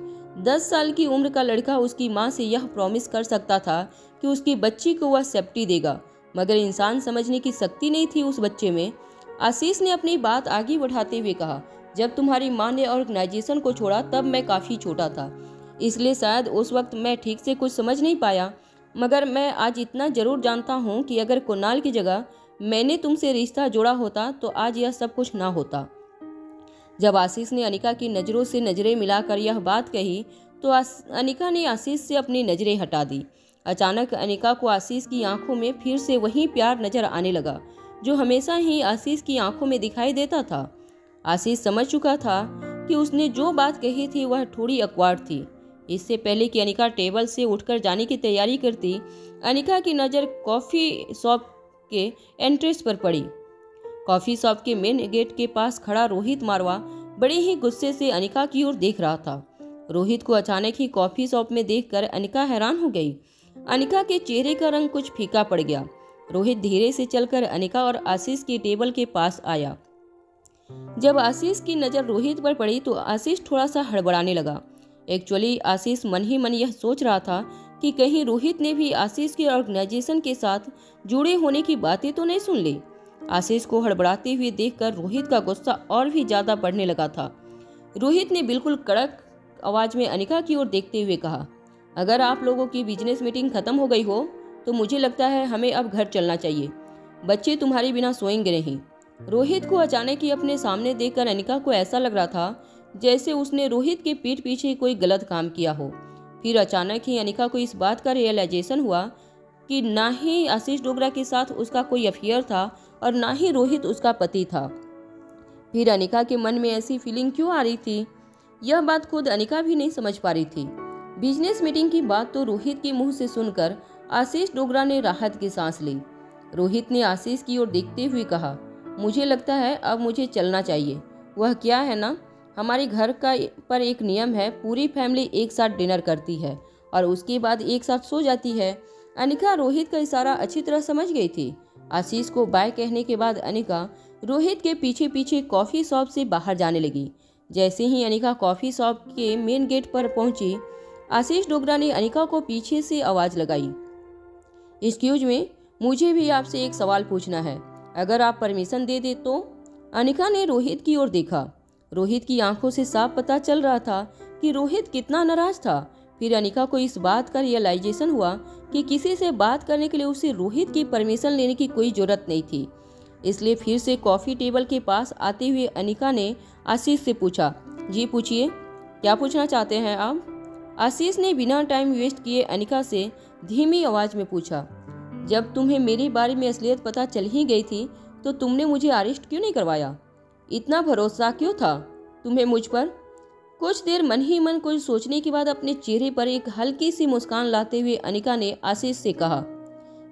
10 साल की उम्र का लड़का उसकी माँ से यह प्रॉमिस कर सकता था कि उसकी बच्ची को वह सेफ्टी देगा, मगर इंसान समझने की शक्ति नहीं थी उस बच्चे में। आशीष ने अपनी बात आगे बढ़ाते हुए कहा, जब तुम्हारी माँ ने ऑर्गेनाइजेशन को छोड़ा तब मैं काफ़ी छोटा था, इसलिए शायद उस वक्त मैं ठीक से कुछ समझ नहीं पाया, मगर मैं आज इतना ज़रूर जानता हूँ कि अगर कुणाल की जगह मैंने तुमसे रिश्ता जोड़ा होता तो आज यह सब कुछ ना होता। जब आशीष ने अनिका की नज़रों से नज़रें मिलाकर यह बात कही तो अनिका ने आशीष से अपनी नज़रें हटा दी। अचानक अनिका को आशीष की आंखों में फिर से वही प्यार नजर आने लगा जो हमेशा ही आशीष की आंखों में दिखाई देता था। आशीष समझ चुका था कि उसने जो बात कही थी वह थोड़ी अकवार्ड थी। इससे पहले कि अनिका टेबल से उठकर जाने की तैयारी करती, अनिका की नज़र कॉफ़ी शॉप के एंट्रेंस पर पड़ी। कॉफ़ी शॉप के मेन गेट के पास खड़ा रोहित मारवा बड़े ही गुस्से से अनिका की ओर देख रहा था। रोहित को अचानक ही कॉफ़ी शॉप में देखकर अनिका हैरान हो गई। अनिका के चेहरे का रंग कुछ फीका पड़ गया। रोहित धीरे से चलकर अनिका और आशीष के टेबल के पास आया। जब आशीष की नज़र रोहित पर पड़ी तो आशीष थोड़ा सा हड़बड़ाने लगा। एक्चुअली आशीष मन ही मन यह सोच रहा था कि कहीं रोहित ने भी आशीष के ऑर्गेनाइजेशन के साथ जुड़े होने की बातें तो नहीं सुन ली। आशीष को हड़बड़ाते हुए देखकर रोहित का गुस्सा और भी ज़्यादा बढ़ने लगा था। रोहित ने बिल्कुल कड़क आवाज़ में अनिका की ओर देखते हुए कहा, अगर आप लोगों की बिजनेस मीटिंग खत्म हो गई हो तो मुझे लगता है हमें अब घर चलना चाहिए। बच्चे तुम्हारे बिना सोएंगे नहीं। रोहित को अचानक ही अपने सामने देखकर अनिका को ऐसा लग रहा था जैसे उसने रोहित के पीठ पीछे कोई गलत काम किया हो। फिर अचानक ही अनिका को इस बात का रियलाइजेशन हुआ कि ना ही आशीष डोगरा के साथ उसका कोई अफेयर था और ना ही रोहित उसका पति था। फिर अनिका के मन में ऐसी फीलिंग क्यों आ रही थी, यह बात खुद अनिका भी नहीं समझ पा रही थी। बिजनेस मीटिंग की बात तो रोहित के मुंह से सुनकर आशीष डोगरा ने राहत की सांस ली। रोहित ने आशीष की ओर देखते हुए कहा, मुझे लगता है अब मुझे चलना चाहिए। वह क्या है ना, हमारे घर का पर एक नियम है, पूरी फैमिली एक साथ डिनर करती है और उसके बाद एक साथ सो जाती है। अनिका रोहित का इशारा अच्छी तरह समझ गई थी। आशीष को बाय कहने के बाद अनिका रोहित के पीछे पीछे कॉफ़ी शॉप से बाहर जाने लगी। जैसे ही अनिका कॉफ़ी शॉप के मेन गेट पर पहुंची, आशीष डोगरा ने अनिका को पीछे से आवाज़ लगाई, एक्सक्यूज में, मुझे भी आपसे एक सवाल पूछना है, अगर आप परमिशन दे दे तो। अनिका ने रोहित की ओर देखा। रोहित की आंखों से साफ पता चल रहा था कि रोहित कितना नाराज था। फिर अनिका को इस बात का रियलाइजेशन हुआ कि किसी से बात करने के लिए उसे रोहित की परमिशन लेने की कोई जरूरत नहीं थी। इसलिए फिर से कॉफ़ी टेबल के पास आते हुए अनिका ने आशीष से पूछा, जी पूछिए, क्या पूछना चाहते हैं आप? आशीष ने बिना टाइम वेस्ट किए अनिका से धीमी आवाज़ में पूछा, जब तुम्हें मेरे बारे में असलियत पता चल ही गई थी तो तुमने मुझे अरेस्ट क्यों नहीं करवाया? इतना भरोसा क्यों था तुम्हें मुझ पर? कुछ देर मन ही मन कुछ सोचने के बाद अपने चेहरे पर एक हल्की सी मुस्कान लाते हुए अनिका ने आशीष से कहा,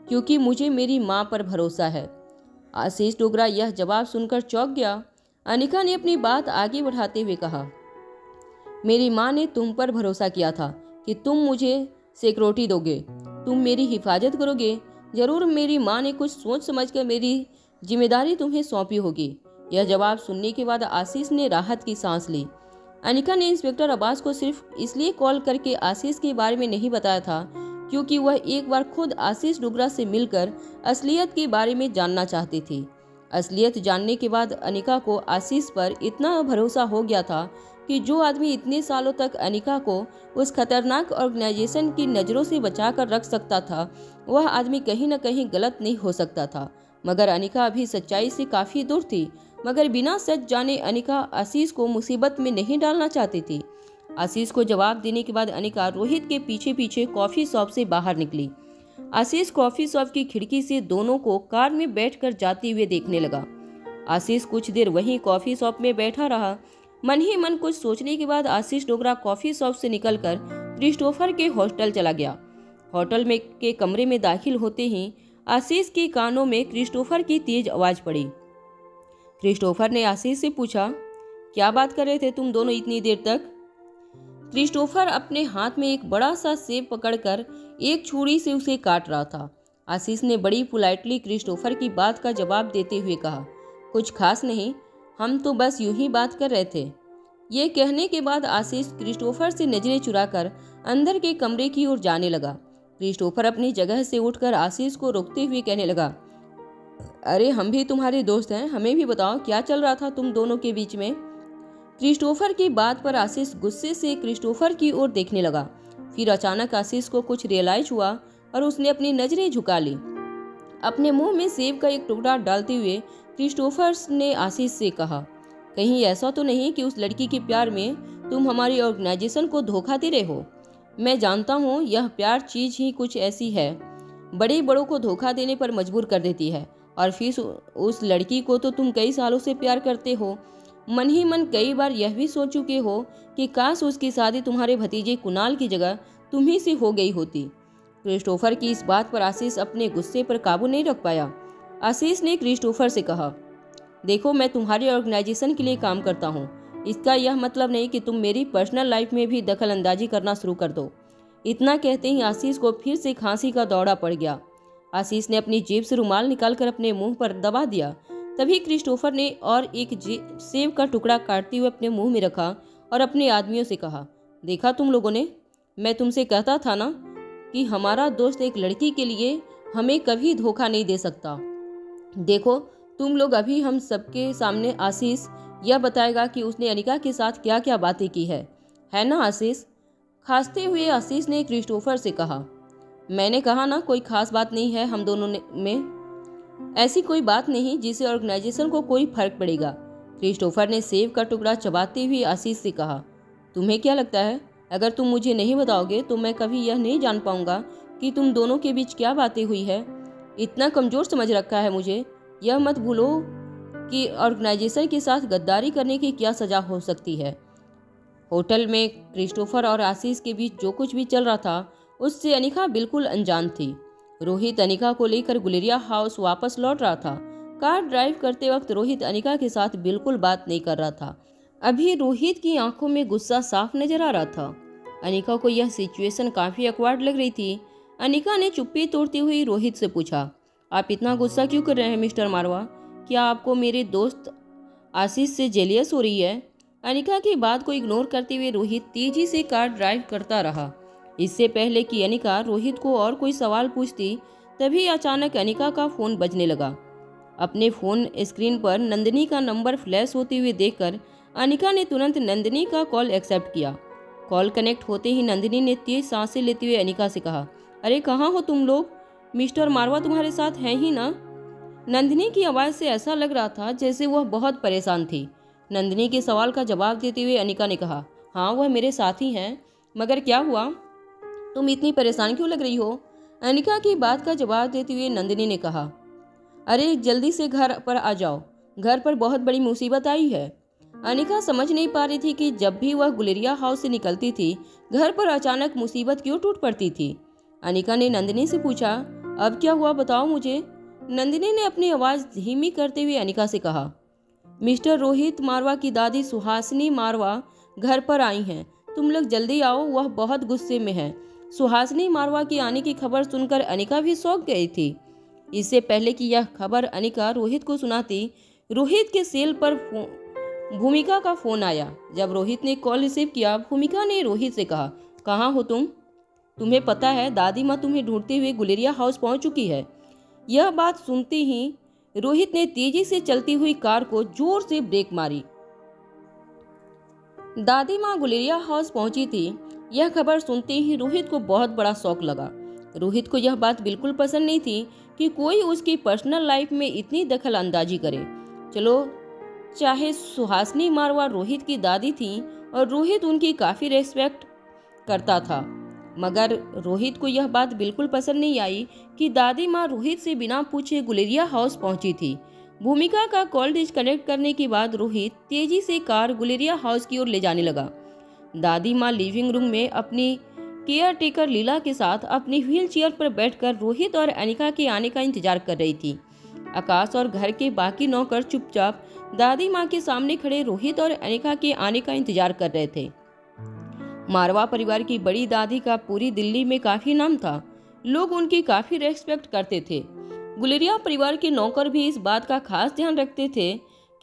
क्योंकि मुझे मेरी माँ पर भरोसा है। आशीष डोगरा यह जवाब सुनकर चौंक गया। अनिका ने अपनी बात आगे बढ़ाते हुए कहा, मेरी माँ ने तुम पर भरोसा किया था कि तुम मुझे सिक्योरिटी दोगे, तुम मेरी हिफाजत करोगे। जरूर मेरी माँ ने कुछ सोच समझकर मेरी जिम्मेदारी तुम्हें सौंपी होगी। यह जवाब सुनने के बाद आशीष ने राहत की सांस ली। अनिका ने इंस्पेक्टर अब्बास को सिर्फ इसलिए कॉल करके आशीष के बारे में नहीं बताया था क्योंकि वह एक बार खुद आशीष डोगरा से मिलकर असलियत के बारे में जानना चाहती थी। असलियत जानने के बाद अनिका को आशीष पर इतना भरोसा हो गया था कि जो आदमी इतने सालों तक अनिका को उस खतरनाक ऑर्गेनाइजेशन की नज़रों से बचाकर रख सकता था, वह आदमी कहीं न कहीं गलत नहीं हो सकता था। मगर अनिका अभी सच्चाई से काफ़ी दूर थी। मगर बिना सच जाने अनिका आशीष को मुसीबत में नहीं डालना चाहती थी। आशीष को जवाब देने के बाद अनिका रोहित के पीछे पीछे कॉफ़ी शॉप से बाहर निकली। आशीष कॉफ़ी शॉप की खिड़की से दोनों को कार में बैठकर जाते हुए देखने लगा। आशीष कुछ देर वहीं कॉफ़ी शॉप में बैठा रहा। मन ही मन कुछ सोचने के बाद आशीष डोगरा कॉफ़ी शॉप से निकलकर क्रिस्टोफर के हॉस्टल चला गया। होटल में के कमरे में दाखिल होते ही आशीष के कानों में क्रिस्टोफर की तेज आवाज़ पड़ी। क्रिस्टोफर ने आशीष से पूछा, क्या बात कर रहे थे तुम दोनों इतनी देर तक? क्रिस्टोफर अपने हाथ में एक बड़ा सा सेब पकड़कर एक छुरी से उसे काट रहा था। आशीष ने बड़ी पोलाइटली क्रिस्टोफर की बात का जवाब देते हुए कहा, कुछ खास नहीं, हम तो बस यूं ही बात कर रहे थे। ये कहने के बाद आशीष क्रिस्टोफर से नजरें चुराकर अंदर के कमरे की ओर जाने लगा। क्रिस्टोफर अपनी जगह से उठकर आशीष को रोकते हुए कहने लगा, अरे हम भी तुम्हारे दोस्त हैं, हमें भी बताओ क्या चल रहा था तुम दोनों के बीच में? क्रिस्टोफर की बात पर आशीष गुस्से से क्रिस्टोफर की ओर देखने लगा। फिर अचानक आशीष को कुछ रियलाइज हुआ और उसने अपनी नजरें झुका ली। अपने मुंह में सेब का एक टुकड़ा डालते हुए क्रिस्टोफर ने आशीष से कहा, कहीं ऐसा तो नहीं कि उस लड़की के प्यार में तुम हमारी ऑर्गेनाइजेशन को धोखा दे रहे हो? मैं जानता हूँ यह प्यार चीज ही कुछ ऐसी है, बड़े बड़ों को धोखा देने पर मजबूर कर देती है। और फिर उस लड़की को तो तुम कई सालों से प्यार करते हो। मन ही मन कई बार यह भी सोच चुके हो कि काश उसकी शादी तुम्हारे भतीजे कुणाल की जगह तुम्ही से हो गई होती। क्रिस्टोफर की इस बात पर आशीष अपने गुस्से पर काबू नहीं रख पाया। आशीष ने क्रिस्टोफर से कहा, देखो मैं तुम्हारी ऑर्गेनाइजेशन के लिए काम करता हूँ, इसका यह मतलब नहीं कि तुम मेरी पर्सनल लाइफ में भी दखल अंदाजी करना शुरू कर दो। इतना कहते ही आशीष को फिर से खांसी का दौरा पड़ गया। आशीष ने अपनी जेब से रुमाल निकालकर अपने मुंह पर दबा दिया। तभी क्रिस्टोफर ने और एक सेब का टुकड़ा काटते हुए अपने मुंह में रखा और अपने आदमियों से कहा, देखा तुम लोगों ने, मैं तुमसे कहता था ना कि हमारा दोस्त एक लड़की के लिए हमें कभी धोखा नहीं दे सकता। देखो तुम लोग, अभी हम सबके सामने आशीष यह बताएगा कि उसने अनिका के साथ क्या क्या बातें की है ना आशीष? खांसते हुए आशीष ने क्रिस्टोफर से कहा। मैंने कहा ना, कोई खास बात नहीं है हम दोनों में, ऐसी कोई बात नहीं जिससे ऑर्गेनाइजेशन को कोई फर्क पड़ेगा। क्रिस्टोफर ने सेब का टुकड़ा चबाते हुए आशीष से कहा, तुम्हें क्या लगता है, अगर तुम मुझे नहीं बताओगे तो मैं कभी यह नहीं जान पाऊंगा कि तुम दोनों के बीच क्या बातें हुई है। इतना कमजोर समझ रखा है मुझे। यह मत भूलो कि ऑर्गेनाइजेशन के साथ गद्दारी करने की क्या सजा हो सकती है। होटल में क्रिस्टोफर और आशीष के बीच जो कुछ भी चल रहा था उससे अनिका बिल्कुल अनजान थी। रोहित अनिका को लेकर गुलेरिया हाउस वापस लौट रहा था। कार ड्राइव करते वक्त रोहित अनिका के साथ बिल्कुल बात नहीं कर रहा था। अभी रोहित की आंखों में गुस्सा साफ नजर आ रहा था। अनिका को यह सिचुएशन काफी अकवर्ड लग रही थी। अनिका ने चुप्पी तोड़ते हुए रोहित से पूछा, आप इतना गुस्सा क्यों कर रहे हैं मिस्टर मारवा? क्या आपको मेरे दोस्त आशीष से जेलियस हो रही है? अनिका की बात को इग्नोर करते हुए रोहित तेजी से कार ड्राइव करता रहा। इससे पहले कि अनिका रोहित को और कोई सवाल पूछती, तभी अचानक अनिका का फोन बजने लगा। अपने फोन स्क्रीन पर नंदिनी का नंबर फ्लैश होते हुए देखकर अनिका ने तुरंत नंदिनी का कॉल एक्सेप्ट किया। कॉल कनेक्ट होते ही नंदिनी ने तेज सांसें लेते हुए अनिका से कहा, अरे कहाँ हो तुम लोग? मिस्टर मारवा तुम्हारे साथ हैं ही ना? नंदिनी की आवाज़ से ऐसा लग रहा था जैसे वह बहुत परेशान थी। नंदिनी के सवाल का जवाब देते हुए अनिका ने कहा, हाँ वह मेरे साथ ही हैं, मगर क्या हुआ? तुम इतनी परेशान क्यों लग रही हो? अनिका की बात का जवाब देते हुए नंदिनी ने कहा, अरे जल्दी से घर पर आ जाओ, घर पर बहुत बड़ी मुसीबत आई है। अनिका समझ नहीं पा रही थी कि जब भी वह गुलेरिया हाउस से निकलती थी घर पर अचानक मुसीबत क्यों टूट पड़ती थी। अनिका ने नंदिनी से पूछा, अब क्या हुआ बताओ मुझे। नंदिनी ने अपनी आवाज़ धीमी करते हुए अनिका से कहा, मिस्टर रोहित मारवा की दादी सुहासिनी मारवा घर पर आई हैं, तुम लोग जल्दी आओ, वह बहुत गुस्से में है। सुहासिनी मारवा की आने की खबर सुनकर अनिका भी चौंक गई थी। इससे पहले कि यह खबर अनिका रोहित को सुनाती, रोहित के सेल पर भूमिका का फोन आया। जब रोहित ने कॉल रिसीव किया, भूमिका ने रोहित से कहा, कहाँ हो तुम? तुम्हें पता है दादी माँ तुम्हें ढूंढते हुए गुलेरिया हाउस पहुंच चुकी है। यह बात सुनते ही रोहित ने तेजी से चलती हुई कार को जोर से ब्रेक मारी। दादी माँ गुलेरिया हाउस पहुंची थी। यह खबर सुनते ही रोहित को बहुत बड़ा शौक लगा। रोहित को यह बात बिल्कुल पसंद नहीं थी कि कोई उसकी पर्सनल लाइफ में इतनी दखल अंदाजी करे। चलो, चाहे सुहासिनी मारवा रोहित की दादी थी और रोहित उनकी काफ़ी रेस्पेक्ट करता था, मगर रोहित को यह बात बिल्कुल पसंद नहीं आई कि दादी माँ रोहित से बिना पूछे गुलेरिया हाउस पहुंची थी। भूमिका का कॉल डिस्कनेक्ट करने के बाद रोहित तेजी से कार गुलेरिया हाउस की ओर ले जाने लगा। दादी माँ लिविंग रूम में अपनी केयर टेकर लीला के साथ अपनी व्हील चेयर पर बैठकर रोहित और अनिका के आने का इंतजार कर रही थी। आकाश और घर के बाकी नौकर चुपचाप दादी माँ के सामने खड़े रोहित और अनिका के आने का इंतजार कर रहे थे। मारवा परिवार की बड़ी दादी का पूरी दिल्ली में काफी नाम था। लोग उनकी काफी रेस्पेक्ट करते थे। गुलेरिया परिवार के नौकर भी इस बात का खास ध्यान रखते थे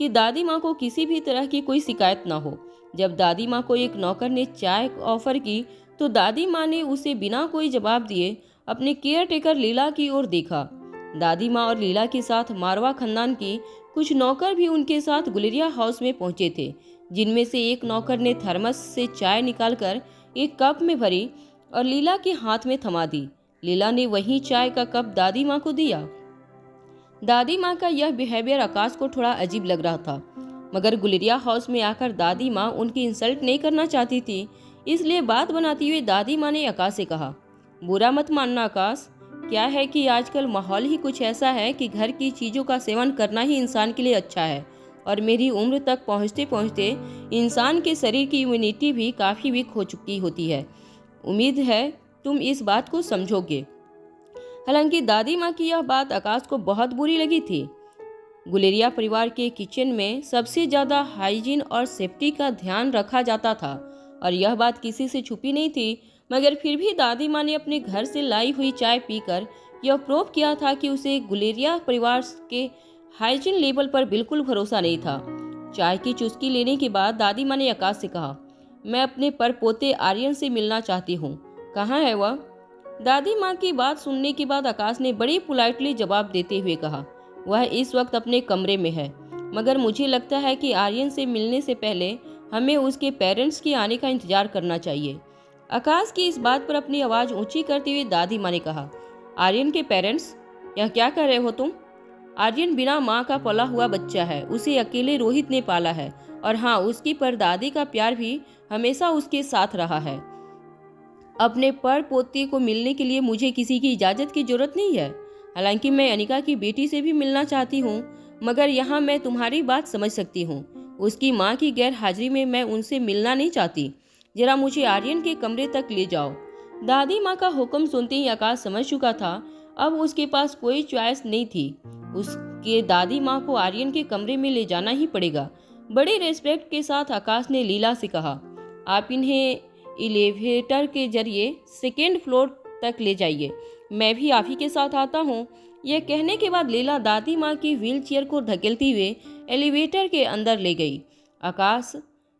कि दादी माँ को किसी भी तरह की कोई शिकायत ना हो। जब दादी माँ को एक नौकर ने चाय ऑफर की तो दादी माँ ने उसे बिना कोई जवाब दिए अपने केयर टेकर लीला की ओर देखा। दादी माँ और लीला के साथ मारवा खानदान की कुछ नौकर भी उनके साथ गुलेरिया हाउस में पहुंचे थे, जिनमें से एक नौकर ने थर्मस से चाय निकालकर एक कप में भरी और लीला के हाथ में थमा दी। लीला ने वही चाय का कप दादी माँ को दिया। दादी माँ का यह बिहेवियर आकाश को थोड़ा अजीब लग रहा था, मगर गुलेरिया हाउस में आकर दादी माँ उनकी इंसल्ट नहीं करना चाहती थी, इसलिए बात बनाती हुई दादी माँ ने आकाश से कहा, बुरा मत मानना आकाश, क्या है कि आजकल माहौल ही कुछ ऐसा है कि घर की चीज़ों का सेवन करना ही इंसान के लिए अच्छा है, और मेरी उम्र तक पहुँचते पहुँचते इंसान के शरीर की इम्यूनिटी भी काफ़ी वीक हो चुकी होती है। उम्मीद है तुम इस बात को समझोगे। हालांकि दादी माँ की यह बात आकाश को बहुत बुरी लगी थी। गुलेरिया परिवार के किचन में सबसे ज़्यादा हाइजीन और सेफ्टी का ध्यान रखा जाता था, और यह बात किसी से छुपी नहीं थी, मगर फिर भी दादी माँ ने अपने घर से लाई हुई चाय पीकर यह प्रूव किया था कि उसे गुलेरिया परिवार के हाइजीन लेवल पर बिल्कुल भरोसा नहीं था। चाय की चुस्की लेने के बाद दादी माँ ने आकाश से कहा, मैं अपने पर पोते आर्यन से मिलना चाहती हूँ, कहाँ है वह? दादी माँ की बात सुनने के बाद आकाश ने बड़ी पोलाइटली जवाब देते हुए कहा, वह इस वक्त अपने कमरे में है, मगर मुझे लगता है कि आर्यन से मिलने से पहले हमें उसके पेरेंट्स के आने का इंतजार करना चाहिए। आकाश की इस बात पर अपनी आवाज़ ऊंची करते हुए दादी माँ ने कहा, आर्यन के पेरेंट्स? यह क्या कर रहे हो तुम? आर्यन बिना माँ का पला हुआ बच्चा है, उसे अकेले रोहित ने पाला है, और हाँ, उसकी परदादी का प्यार भी हमेशा उसके साथ रहा है। अपने पर पोते को मिलने के लिए मुझे किसी की इजाज़त की जरूरत नहीं है। हालांकि मैं अनिका की बेटी से भी मिलना चाहती हूँ, मगर यहाँ मैं तुम्हारी बात समझ सकती हूँ। उसकी माँ की गैर हाजिरी में मैं उनसे मिलना नहीं चाहती। जरा मुझे आर्यन के कमरे तक ले जाओ। दादी माँ का हुक्म सुनते ही आकाश समझ चुका था अब उसके पास कोई चॉइस नहीं थी। उसके दादी माँ को आर्यन के कमरे में ले जाना ही पड़ेगा। बड़े रेस्पेक्ट के साथ आकाश ने लीला से कहा, आप इन्हें एलिवेटर के जरिए सेकेंड फ्लोर तक ले जाइए, मैं भी आप ही के साथ आता हूँ। यह कहने के बाद लीला दादी माँ की व्हीलचेयर को धकेलते हुए एलिवेटर के अंदर ले गई। आकाश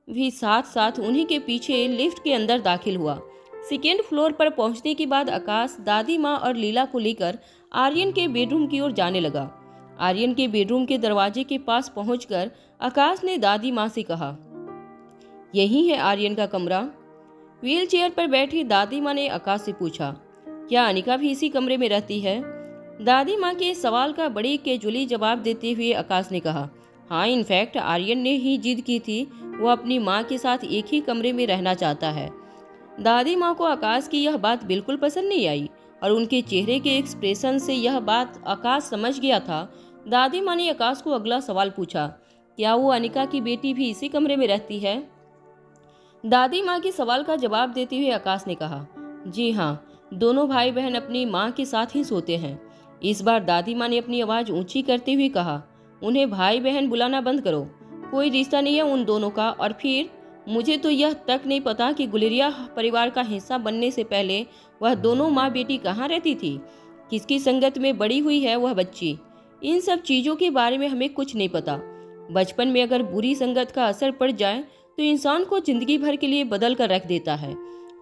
भी साथ साथ उन्हीं के पीछे लिफ्ट के अंदर दाखिल हुआ। सेकेंड फ्लोर पर पहुंचने के बाद आकाश दादी माँ और लीला को लेकर आर्यन के बेडरूम की ओर जाने लगा। आर्यन के बेडरूम के दरवाजे के पास पहुंचकर आकाश ने दादी माँ से कहा, यही है आर्यन का कमरा? व्हील चेयर पर बैठी दादी माँ ने आकाश से पूछा, क्या अनिका भी इसी कमरे में रहती है? दादी माँ के सवाल का बड़ी कैजुअली जवाब देते हुए आकाश ने कहा, हाँ, इनफैक्ट आर्यन ने ही जिद की थी, वो अपनी माँ के साथ एक ही कमरे में रहना चाहता है। दादी माँ को आकाश की यह बात बिल्कुल पसंद नहीं आई और उनके चेहरे के एक्सप्रेशन से यह बात आकाश समझ गया था। दादी माँ ने आकाश को अगला सवाल पूछा, क्या वो अनिका की बेटी भी इसी कमरे में रहती है? दादी माँ के सवाल का जवाब देते हुए आकाश ने कहा, जी हाँ, दोनों भाई बहन अपनी माँ के साथ ही सोते हैं। इस बार दादी माँ ने अपनी आवाज़ ऊंची करते हुए कहा, उन्हें भाई बहन बुलाना बंद करो, कोई रिश्ता नहीं है उन दोनों का। और फिर मुझे तो यह तक नहीं पता कि गुलेरिया परिवार का हिस्सा बनने से पहले वह दोनों माँ बेटी कहाँ रहती थी, किसकी संगत में बड़ी हुई है वह बच्ची। इन सब चीज़ों के बारे में हमें कुछ नहीं पता। बचपन में अगर बुरी संगत का असर पड़ जाए तो इंसान को जिंदगी भर के लिए बदल कर रख देता है।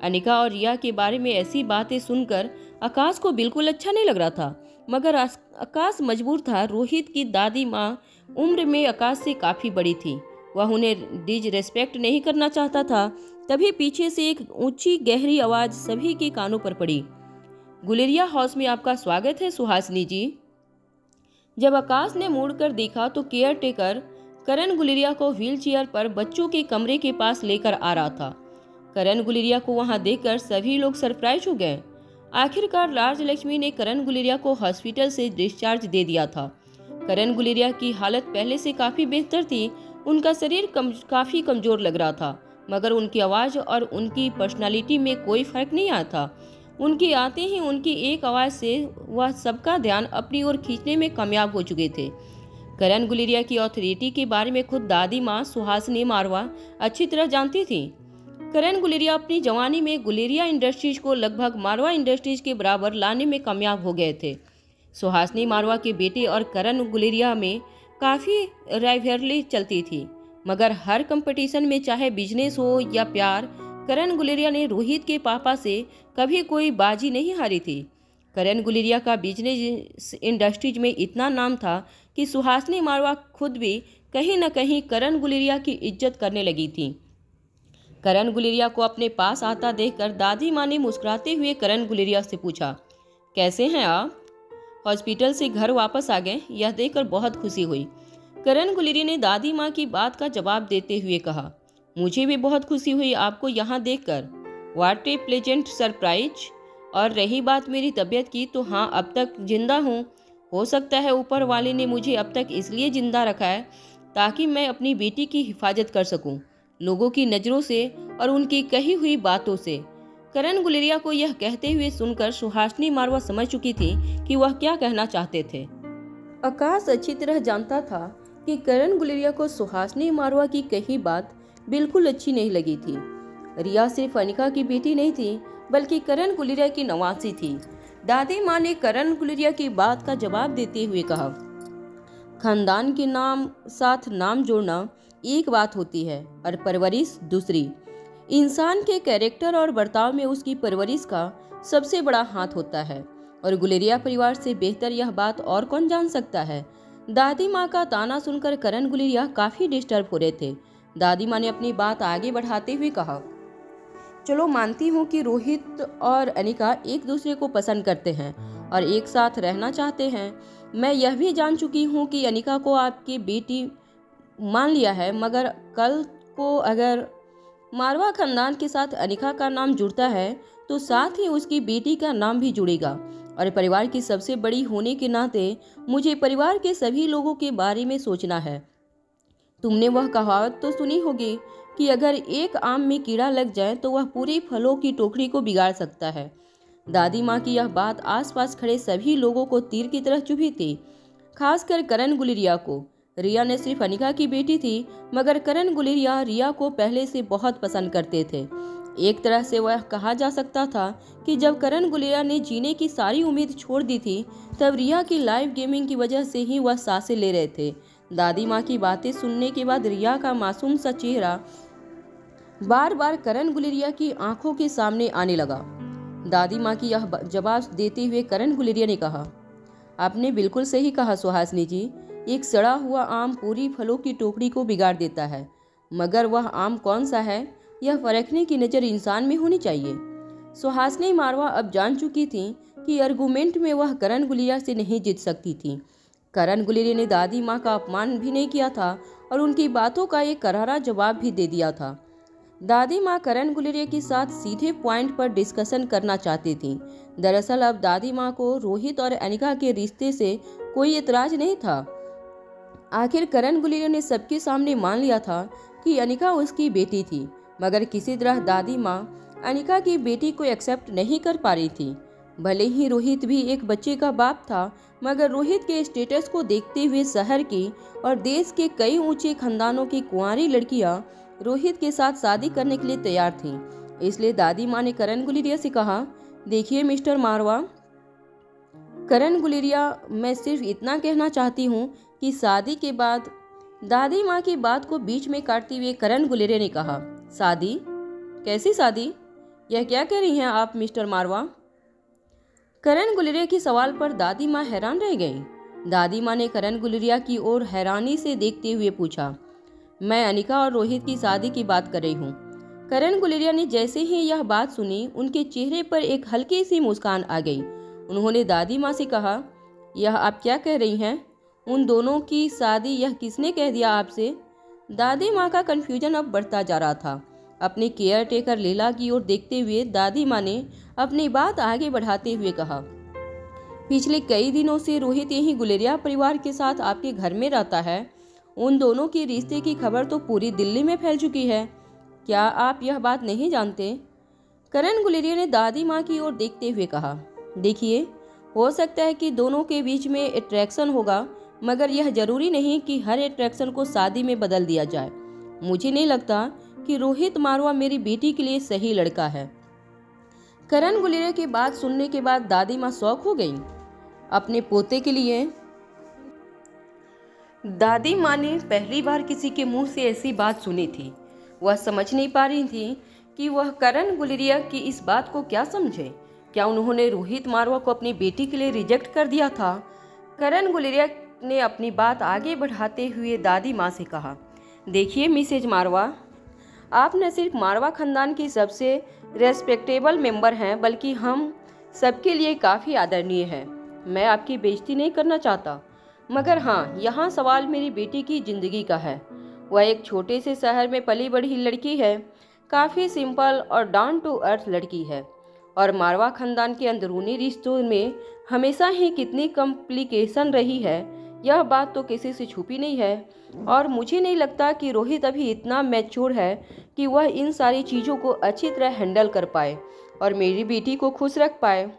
अनिका और रिया के बारे में ऐसी बातें सुनकर आकाश को बिल्कुल अच्छा नहीं लग रहा था, मगर आकाश मजबूर था। रोहित की दादी माँ उम्र में आकाश से काफ़ी बड़ी थी, वह उन्हें डिसरेस्पेक्ट नहीं करना चाहता था। तभी पीछे से एक ऊंची गहरी आवाज़ सभी के कानों पर पड़ी, गुलेरिया हाउस में आपका स्वागत है सुहासिनी जी। जब आकाश ने मुड़कर देखा तो केयर टेकर करण गुलेरिया को व्हील चेयर पर बच्चों के कमरे के पास लेकर आ रहा था। करण गुलेरिया को वहां देखकर सभी लोग सरप्राइज हो गए। आखिरकार राजलक्ष्मी ने करण गुलेरिया को हॉस्पिटल से डिस्चार्ज दे दिया था। करण गुलेरिया की हालत पहले से काफ़ी बेहतर थी। उनका शरीर काफ़ी कमज़ोर लग रहा था, मगर उनकी आवाज़ और उनकी पर्सनालिटी में कोई फ़र्क नहीं आया था। उनके आते ही उनकी एक आवाज़ से वह सबका ध्यान अपनी ओर खींचने में कामयाब हो चुके थे। करण गुलेरिया की अथॉरिटी के बारे में खुद दादी माँ सुहासिनी मारवा अच्छी तरह जानती थी। करण गुलेरिया अपनी जवानी में गुलेरिया इंडस्ट्रीज को लगभग मारवा इंडस्ट्रीज के बराबर लाने में कामयाब हो गए थे। सुहासिनी मारवा के बेटे और करण गुलेरिया में काफ़ी राइवलरी चलती थी, मगर हर कंपटीशन में चाहे बिजनेस हो या प्यार, करण गुलेरिया ने रोहित के पापा से कभी कोई बाजी नहीं हारी थी। करण गुलेरिया का बिजनेस इंडस्ट्रीज में इतना नाम था कि सुहासिनी मारवा खुद भी कहीं न कहीं करण गुलेरिया की इज्जत करने लगी थी। करण गुलेरिया को अपने पास आता देखकर दादी माँ ने मुस्कुराते हुए करण गुलेरिया से पूछा, कैसे हैं आप? हॉस्पिटल से घर वापस आ गए? यह देखकर बहुत खुशी हुई। करण गुलेरिया ने दादी माँ की बात का जवाब देते हुए कहा, मुझे भी बहुत खुशी हुई आपको यहाँ देखकर। What A pleasant surprise. और रही बात मेरी तबीयत की, तो हाँ, अब तक जिंदा हूँ। हो सकता है ऊपर वाले ने मुझे अब तक इसलिए जिंदा रखा है ताकि मैं अपनी बेटी की हिफाजत कर सकूं, लोगों की नज़रों से और उनकी कही हुई बातों से। करण गुलेरिया को यह कहते हुए सुनकर सुहासिनी मारवा समझ चुकी थी कि वह क्या कहना चाहते थे। आकाश अच्छी तरह जानता था कि करण गुलेरिया को सुहासिनी मारवा की कही बात बिल्कुल अच्छी नहीं लगी थी। रिया सिर्फ अनिका की बेटी नहीं थी, बल्कि करण गुलेरिया की नवासी थी। दादी माँ ने करण गुलेरिया की बात का जवाब देते हुए कहा, खानदान के नाम साथ नाम जोड़ना एक बात होती है और परवरिश दूसरी। इंसान के कैरेक्टर और बर्ताव में उसकी परवरिश का सबसे बड़ा हाथ होता है और गुलेरिया परिवार से बेहतर यह बात और कौन जान सकता है। दादी माँ का ताना सुनकर करण गुलेरिया काफी डिस्टर्ब हो रहे थे। दादी माँ ने अपनी बात आगे बढ़ाते हुए कहा, चलो मानती हूँ कि रोहित और अनिका एक दूसरे को पसंद करते हैं और एक साथ रहना चाहते हैं। मैं यह भी जान चुकी हूँ कि अनिका को आपकी बेटी मान लिया है, मगर कल को अगर मारवा खानदान के साथ अनिका का नाम जुड़ता है तो साथ ही उसकी बेटी का नाम भी जुड़ेगा और परिवार की सबसे बड़ी होने के नाते मुझे परिवार के सभी लोगों के बारे में सोचना है। तुमने वह कहावत तो सुनी होगी कि अगर एक आम में कीड़ा लग जाए तो वह पूरे फलों की टोकरी को बिगाड़ सकता है। दादी माँ की यह बात आसपास खड़े सभी लोगों को तीर की तरह चुभी थी, खासकर करण गुलेरिया को। रिया ने सिर्फ अनिका की बेटी थी, मगर करण गुलेरिया रिया को पहले से बहुत पसंद करते थे। एक तरह से वह कहा जा सकता था कि जब करण गुलेरिया ने जीने की सारी उम्मीद छोड़ दी थी, तब रिया की लाइव गेमिंग की वजह से ही वह सांसें ले रहे थे। दादी माँ की बातें सुनने के बाद रिया का मासूम सा चेहरा बार बार करण गुलेरिया की आंखों के सामने आने लगा। दादी माँ की यह जवाब देते हुए करण गुलेरिया ने कहा, आपने बिल्कुल सही कहा सुहासिनी जी, एक सड़ा हुआ आम पूरी फलों की टोकरी को बिगाड़ देता है, मगर वह आम कौन सा है यह परखने की नज़र इंसान में होनी चाहिए। सुहासिनी मारवा अब जान चुकी थी कि आर्गुमेंट में वह करण गुलेरिया से नहीं जीत सकती थी। करण गुलेरिया ने दादी माँ का अपमान भी नहीं किया था और उनकी बातों का एक करारा जवाब भी दे दिया था। दादी माँ करण गुलेरिया के साथ सीधे पॉइंट पर डिस्कशन करना चाहती थी। दरअसल अब दादी माँ को रोहित और अनिका के रिश्ते से कोई एतराज नहीं था। आखिर करण गुलेरिया ने सबके सामने मान लिया था कि अनिका उसकी बेटी थी, मगर किसी तरह दादी माँ अनिका की बेटी को एक्सेप्ट नहीं कर पा रही थी। भले ही रोहित भी एक बच्चे का बाप था, मगर रोहित के स्टेटस को देखते हुए शहर की और देश के कई ऊंचे खानदानों की कुंवारी लड़कियां रोहित के साथ शादी करने के लिए तैयार थीं। इसलिए दादी माँ ने करण गुलेरिया से कहा, देखिए मिस्टर मारवा, करण गुलेरिया, मैं सिर्फ इतना कहना चाहती हूँ कि शादी के बाद। दादी माँ की बात को बीच में काटते हुए करण गुलेरिया ने कहा, शादी? कैसी शादी? यह क्या कह रही हैं आप मिस्टर मारवा? करण गुलेरिया के सवाल पर दादी माँ हैरान रह गई। दादी माँ ने करण गुलेरिया की ओर हैरानी से देखते हुए पूछा, मैं अनिका और रोहित की शादी की बात कर रही हूँ। करण गुलेरिया ने जैसे ही यह बात सुनी, उनके चेहरे पर एक हल्की सी मुस्कान आ गई। उन्होंने दादी माँ से कहा, यह आप क्या कह रही हैं? उन दोनों की शादी यह किसने कह दिया आपसे? दादी माँ का कन्फ्यूजन अब बढ़ता जा रहा था। अपने केयर टेकर लीला की ओर देखते हुए दादी माँ ने अपनी बात आगे बढ़ाते हुए कहा, पिछले कई दिनों से रोहित यही गुलेरिया परिवार के साथ आपके घर में रहता है। उन दोनों के रिश्ते की खबर तो पूरी दिल्ली में फैल चुकी है। क्या आप यह बात नहीं जानते? करण गुलेरिया ने दादी माँ की ओर देखते हुए कहा, देखिए, हो सकता है कि दोनों के बीच में अट्रैक्शन होगा, मगर यह जरूरी नहीं कि हर अट्रैक्शन को शादी में बदल दिया जाए। मुझे नहीं लगता कि रोहित मारवा मेरी बेटी के लिए सही लड़का है। करण गुलेरिया की बात सुनने के बाद दादी माँ शॉक हो गई। अपने पोते के लिए दादी माँ ने पहली बार किसी के मुंह से ऐसी बात सुनी थी। वह समझ नहीं पा रही थी कि वह करण गुलेरिया की इस बात को क्या समझे। क्या उन्होंने रोहित मारवा को अपनी बेटी के लिए रिजेक्ट कर दिया था? करण गुलेरिया ने अपनी बात आगे बढ़ाते हुए दादी माँ से कहा, देखिए मिसेज मारवा, आप न सिर्फ मारवा खानदान की सबसे रेस्पेक्टेबल मेंबर हैं, बल्कि हम सबके लिए काफ़ी आदरणीय हैं। मैं आपकी बेइज्जती नहीं करना चाहता, मगर हाँ, यहाँ सवाल मेरी बेटी की ज़िंदगी का है। वह एक छोटे से शहर में पली बढ़ी लड़की है, काफ़ी सिंपल और डाउन टू अर्थ लड़की है, और मारवा खानदान के अंदरूनी रिश्तों में हमेशा ही कितनी कॉम्प्लिकेशन रही है, यह बात तो किसी से छुपी नहीं है। और मुझे नहीं लगता कि रोहित अभी इतना मैच्योर है कि वह इन सारी चीज़ों को अच्छी तरह हैंडल कर पाए और मेरी बेटी को खुश रख पाए।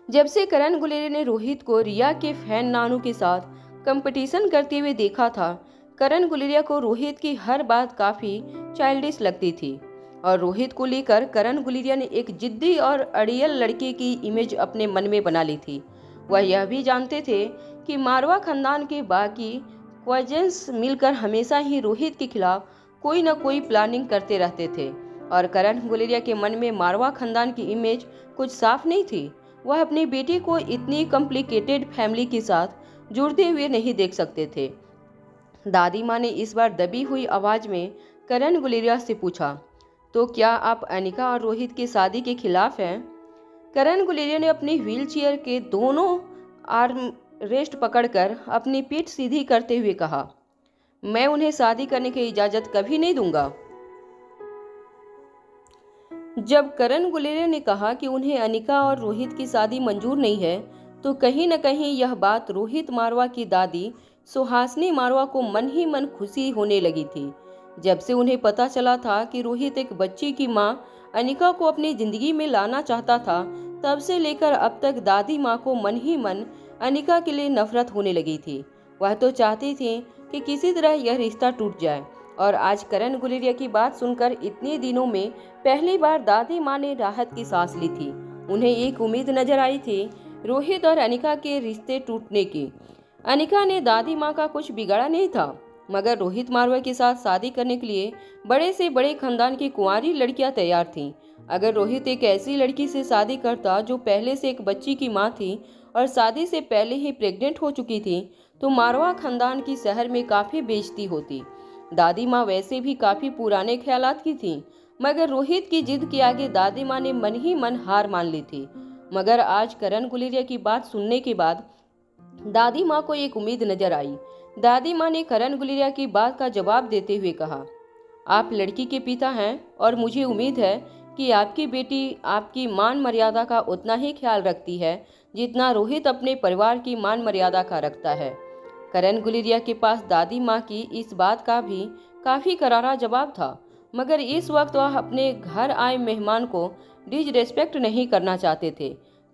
जब से करण गुलेरिया ने रोहित को रिया के फैन नानू के साथ कंपटीशन करते हुए देखा था, करण गुलेरिया को रोहित की हर बात काफ़ी चाइल्डिश लगती थी। और रोहित को लेकर करण गुलेरिया ने एक जिद्दी और अड़ियल लड़के की इमेज अपने मन में बना ली थी। वह यह भी जानते थे कि मारवा खानदान के बाकी क्वजन्स मिलकर हमेशा ही रोहित के खिलाफ कोई न कोई प्लानिंग करते रहते थे और करण गुलेरिया के मन में मारवा खानदान की इमेज कुछ साफ नहीं थी। वह अपने बेटे को इतनी कॉम्प्लिकेटेड फैमिली के साथ जुड़ते हुए नहीं देख सकते थे। दादी माँ ने इस बार दबी हुई आवाज में करण गुलेरिया से पूछा, तो क्या आप अनिका और रोहित की शादी के खिलाफ हैं? करण गुलेरिया ने अपनी व्हीलचेयर के दोनों आर्म रेस्ट पकड़कर अपनी पीठ सीधी करते हुए कहा, मैं उन्हें शादी करने की इजाजत कभी नहीं दूंगा। जब करण गुलेरिया ने कहा कि उन्हें अनिका और रोहित की शादी मंजूर नहीं है, तो कहीं न कहीं यह बात रोहित मारवा की दादी सुहासिनी मारवा को मन ही मन खुशी होने लगी थी। जब से उन्हें पता चला था कि रोहित एक बच्ची की मां अनिका को अपनी जिंदगी में लाना चाहता था, तब से लेकर अब तक दादी माँ को मन ही मन अनिका के लिए नफरत होने लगी थी। वह तो चाहती थी कि किसी तरह यह रिश्ता टूट जाए और आज करण गुलेरिया की बात सुनकर इतने दिनों में पहली बार दादी माँ ने राहत की सांस ली थी। उन्हें एक उम्मीद नजर आई थी रोहित और अनिका के रिश्ते टूटने की। अनिका ने दादी माँ का कुछ बिगाड़ा नहीं था, मगर रोहित मारवा के साथ शादी करने के लिए बड़े से बड़े खानदान की कुंवारी लड़कियां तैयार थीं। अगर रोहित एक ऐसी लड़की से शादी करता जो पहले से एक बच्ची की माँ थी और शादी से पहले ही प्रेग्नेंट हो चुकी थी, तो मारवा खानदान की शहर में काफ़ी बेइज्जती होती। दादी माँ वैसे भी काफ़ी पुराने ख्यालात की थी, मगर रोहित की जिद के आगे दादी माँ ने मन ही मन हार मान ली थी। मगर आज करण गुलेरिया की बात सुनने के बाद दादी माँ को एक उम्मीद नजर आई। दादी माँ ने करण गुलेरिया की बात का जवाब देते हुए कहा, आप लड़की के पिता हैं और मुझे उम्मीद है कि आपकी बेटी आपकी मान मर्यादा का उतना ही ख्याल रखती है जितना रोहित अपने परिवार की मान मर्यादा का रखता है। करण गुलेरिया के पास दादी माँ की इस बात का भी काफ़ी करारा जवाब था, मगर इस वक्त वह अपने घर आए मेहमान को डिसरेस्पेक्ट नहीं करना चाहते थे।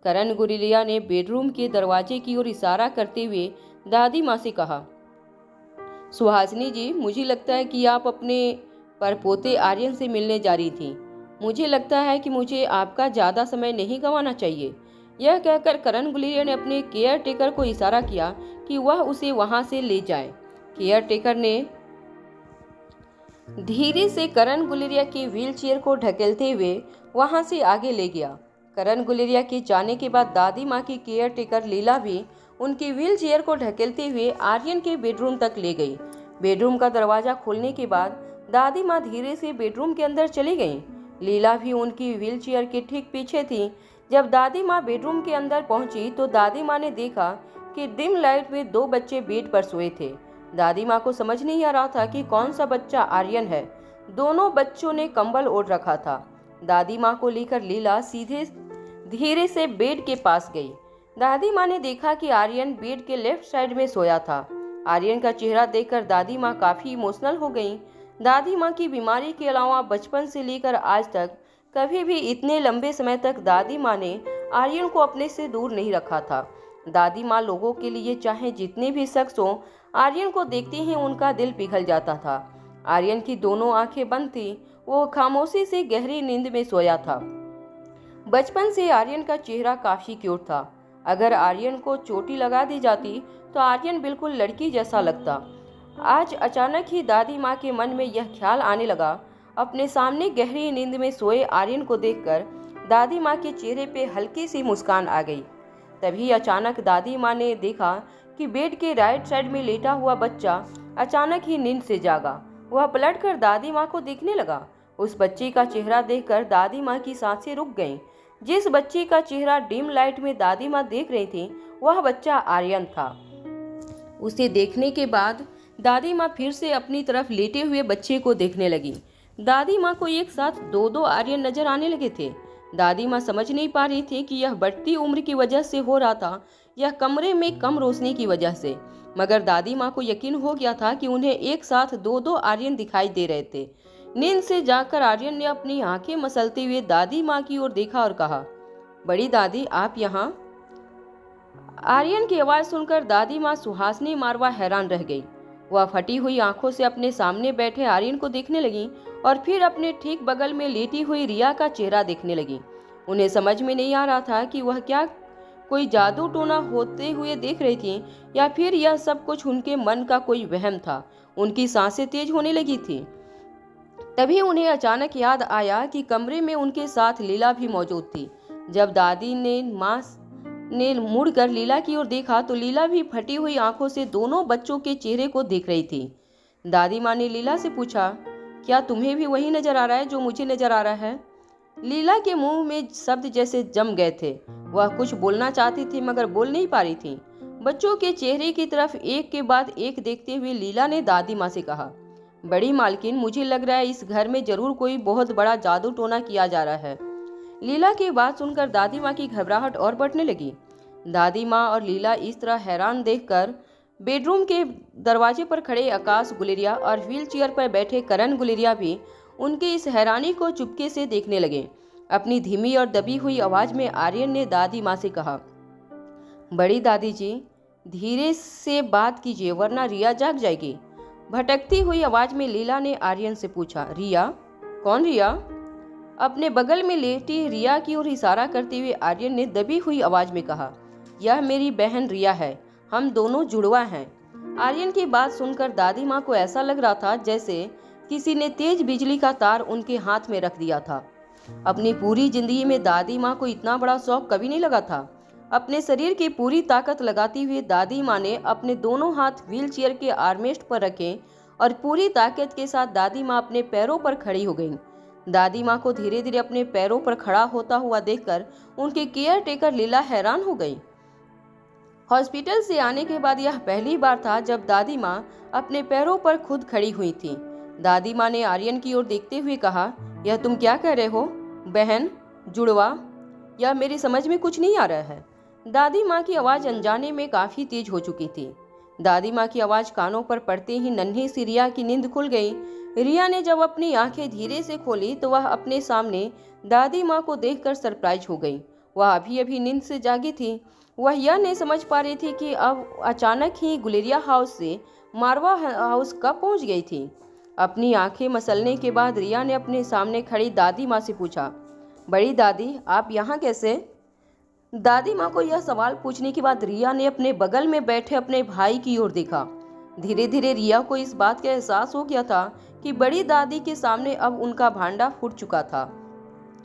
करण गुलेरिया ने बेडरूम के दरवाजे की ओर इशारा करते हुए दादी माँ से कहा, सुहासिनी जी, मुझे लगता है कि आप अपने परपोते आर्यन से मिलने जा रही थीं। मुझे लगता है कि मुझे आपका ज़्यादा समय नहीं गंवाना चाहिए। यह कहकर करण गुलेरिया ने अपने केयर टेकर को इशारा किया कि वह उसे वहां से ले जाए। केयर टेकर ने धीरे से करण गुलेरिया की व्हीलचेयर को ढकेलते हुए वहां से आगे ले गया। करण गुलेरिया के जाने के बाद दादी माँ की केयर टेकर लीला भी उनकी व्हीलचेयर को ढकेलते हुए आर्यन के बेडरूम तक ले गई। बेडरूम का दरवाजा खोलने के बाद दादी माँ धीरे से बेडरूम के अंदर चली गईं। लीला भी उनकी व्हीलचेयर के ठीक पीछे थी। जब दादी माँ बेडरूम के अंदर पहुंची तो दादी माँ ने देखा कि डिम लाइट में दो बच्चे बेड पर सोए थे। दादी माँ को समझ नहीं आ रहा था कि कौन सा बच्चा आर्यन है। दोनों बच्चों ने कंबल ओढ़ रखा था। दादी माँ को लेकर लीला सीधे धीरे से बेड के पास गई। दादी माँ ने देखा कि आर्यन बेड के लेफ्ट साइड में सोया था। आर्यन का चेहरा देखकर दादी माँ काफी इमोशनल हो गईं। दादी माँ की बीमारी के अलावा बचपन से लेकर आज तक कभी भी इतने लंबे समय तक दादी माँ ने आर्यन को अपने से दूर नहीं रखा था। दादी माँ लोगों के लिए चाहे जितने भी शख्स हों, आर्यन को देखते ही उनका दिल पिघल जाता था। आर्यन की दोनों आंखें बंद थी। वो खामोशी से गहरी नींद में सोया था। बचपन से आर्यन का चेहरा काफी क्यूट था। अगर आर्यन को चोटी लगा दी जाती तो आर्यन बिल्कुल लड़की जैसा लगता। आज अचानक ही दादी माँ के मन में यह ख्याल आने लगा। अपने सामने गहरी नींद में सोए आर्यन को देखकर दादी माँ के चेहरे पे हल्की सी मुस्कान आ गई। तभी अचानक दादी माँ ने देखा कि बेड के राइट साइड में लेटा हुआ बच्चा अचानक ही नींद से जागा। वह पलटकर दादी माँ को देखने लगा। उस बच्चे का चेहरा देखकर दादी माँ की सांसें रुक गईं। जिस बच्चे का चेहरा डिम लाइट में दादी माँ देख रही थी, वह बच्चा आर्यन था। उसे देखने के बाद दादी माँ फिर से अपनी तरफ लेटे हुए बच्चे को देखने लगी। दादी माँ को एक साथ दो दो आर्यन नजर आने लगे थे। दादी माँ समझ नहीं पा रही थी कि यह बढ़ती उम्र की वजह से हो रहा था या कमरे में कम रोशनी की वजह से, मगर दादी माँ को यकीन हो गया था कि उन्हें एक साथ दो दो आर्यन दिखाई दे रहे थे। नींद से जाकर आर्यन ने अपनी आंखें मसलते हुए दादी माँ की ओर देखा और कहा, बड़ी दादी, आप यहाँ? आर्यन की आवाज़ सुनकर दादी माँ सुहासिनी मारवा हैरान रह गई। वह फटी हुई आंखों से अपने सामने बैठे आर्यन को देखने लगी और फिर अपने ठीक बगल में लेटी हुई रिया का चेहरा देखने लगी। उन्हें समझ में नहीं आ रहा था कि वह क्या कोई जादू टोना होते हुए देख रही थी या फिर यह सब कुछ उनके मन का कोई वहम था। उनकी सांसें तेज होने लगी थी। तभी उन्हें अचानक याद आया कि कमरे में उनके साथ लीला भी मौजूद थी। जब दादी ने माँ ने मुड़कर लीला की ओर देखा तो लीला भी फटी हुई आंखों से दोनों बच्चों के चेहरे को देख रही थी। दादी माँ ने लीला से पूछा, क्या तुम्हें भी वही नजर आ रहा है जो मुझे नजर आ रहा है? लीला के मुंह में शब्द जैसे जम गए थे। वह कुछ बोलना चाहती थी मगर बोल नहीं पा रही थी। बच्चों के चेहरे की तरफ एक के बाद एक देखते हुए लीला ने दादी माँ से कहा, बड़ी मालकिन, मुझे लग रहा है इस घर में जरूर कोई बहुत बड़ा जादू टोना किया जा रहा है। लीला की बात सुनकर दादी माँ की घबराहट और बढ़ने लगी। दादी माँ और लीला इस तरह हैरान देखकर बेडरूम के दरवाजे पर खड़े आकाश गुलेरिया और व्हील चेयर पर बैठे करण गुलेरिया भी उनके इस हैरानी को चुपके से देखने लगे। अपनी धीमी और दबी हुई आवाज में आर्यन ने दादी माँ से कहा, बड़ी दादी जी, धीरे से बात कीजिए वरना रिया जाग जाएगी। भटकती हुई आवाज में लीला ने आर्यन से पूछा, रिया? कौन रिया? अपने बगल में लेटी रिया की ओर इशारा करते हुए आर्यन ने दबी हुई आवाज में कहा, यह मेरी बहन रिया है, हम दोनों जुड़वा हैं। आर्यन की बात सुनकर दादी माँ को ऐसा लग रहा था जैसे किसी ने तेज बिजली का तार उनके हाथ में रख दिया था। अपनी पूरी जिंदगी में दादी माँ को इतना बड़ा शौक कभी नहीं लगा था। अपने शरीर की पूरी ताकत लगाती हुए दादी माँ ने अपने दोनों हाथ व्हील चेयर के आर्मरेस्ट पर रखे और पूरी ताकत के साथ दादी माँ अपने पैरों पर खड़ी हो गईं। दादी माँ को धीरे धीरे अपने पैरों पर खड़ा होता हुआ देखकर उनके केयर टेकर लीला हैरान हो गई। हॉस्पिटल से आने के बाद यह पहली बार था जब दादी माँ अपने पैरों पर खुद खड़ी हुई थी। दादी माँ ने आर्यन की ओर देखते हुए कहा, यह तुम क्या कह रहे हो बहन? जुड़वा? यह मेरी समझ में कुछ नहीं आ रहा है। दादी माँ की आवाज़ अनजाने में काफ़ी तेज हो चुकी थी। दादी माँ की आवाज़ कानों पर पड़ते ही नन्ही सी रिया की नींद खुल गई। रिया ने जब अपनी आंखें धीरे से खोली तो वह अपने सामने दादी माँ को देखकर सरप्राइज हो गई। वह अभी अभी नींद से जागी थी। वह यह नहीं समझ पा रही थी कि अब अचानक ही गुलेरिया हाउस से मारवा हाउस कब पहुँच गई थी। अपनी आंखें मसलने के बाद रिया ने अपने सामने खड़ी दादी माँ से पूछा, बड़ी दादी, आप यहाँ कैसे? दादी माँ को यह सवाल पूछने के बाद रिया ने अपने बगल में बैठे अपने भाई की ओर देखा। धीरे धीरे रिया को इस बात का एहसास हो गया था कि बड़ी दादी के सामने अब उनका भांडा फूट चुका था।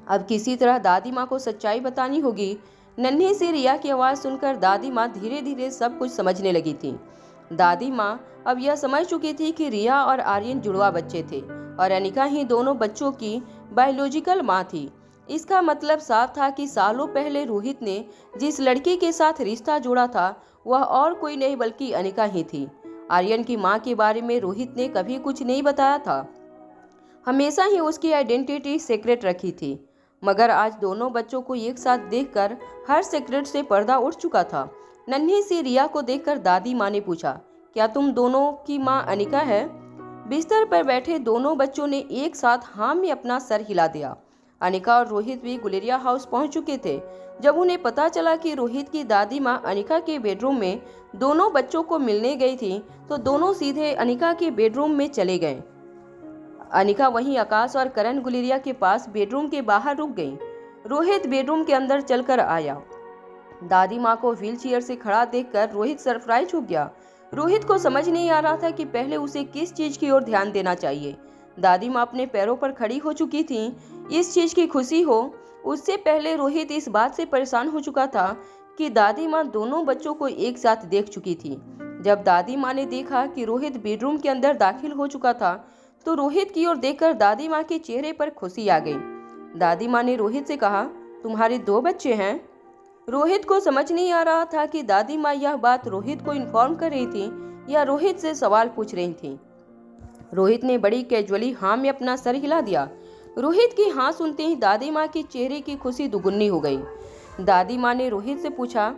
अब किसी तरह दादी माँ को सच्चाई बतानी होगी। नन्ही सी रिया की आवाज़ सुनकर दादी माँ धीरे धीरे सब कुछ समझने लगी थी। दादी माँ अब यह समझ चुकी थी कि रिया और आर्यन जुड़वा बच्चे थे और अनिका ही दोनों बच्चों की बायोलॉजिकल माँ थी। इसका मतलब साफ था कि सालों पहले रोहित ने जिस लड़की के साथ रिश्ता जोड़ा था वह और कोई नहीं बल्कि अनिका ही थी। आर्यन की मां के बारे में रोहित ने कभी कुछ नहीं बताया था, हमेशा ही उसकी आइडेंटिटी सीक्रेट रखी थी। मगर आज दोनों बच्चों को एक साथ देखकर हर सीक्रेट से पर्दा उठ चुका था। नन्ही सी रिया को देखकर दादी माँ ने पूछा, क्या तुम दोनों की माँ अनिका है? बिस्तर पर बैठे दोनों बच्चों ने एक साथ हाँ में अपना सर हिला दिया। अनिका और रोहित भी गुलेरिया हाउस पहुंच चुके थे। जब उन्हें पता चला कि रोहित की दादी माँ अनिका के बेडरूम में दोनों बच्चों को मिलने गई थी तो दोनों सीधे अनिका के बेडरूम में चले गए। अनिका वहीं आकाश और करण गुलेरिया के पास बेडरूम के बाहर रुक गई। रोहित बेडरूम के अंदर चलकर आया। दादी माँ को व्हील चेयर से खड़ा देखकर रोहित सरप्राइज हो गया। रोहित को समझ नहीं आ रहा था कि पहले उसे किस चीज की ओर ध्यान देना चाहिए। दादी माँ अपने पैरों पर खड़ी हो चुकी थी, इस चीज की खुशी हो। उससे पहले रोहित इस बात से परेशान हो चुका था कि दादी माँ दोनों बच्चों को एक साथ देख चुकी थी। जब दादी माँ ने देखा कि रोहित बेडरूम के अंदर दाखिल हो चुका था तो रोहित की ओर देखकर दादी माँ के चेहरे पर खुशी आ गई। दादी माँ ने रोहित से कहा, तुम्हारे 2 बच्चे हैं? रोहित को समझ नहीं आ रहा था कि दादी माँ यह बात रोहित को इन्फॉर्म कर रही थी या रोहित से सवाल पूछ रही थी। रोहित ने बड़ी कैजुअली हाँ में अपना सर हिला दिया। रोहित की हाँ सुनते ही दादी माँ के चेहरे की खुशी दुगुनी हो गई। दादी माँ ने रोहित से पूछा,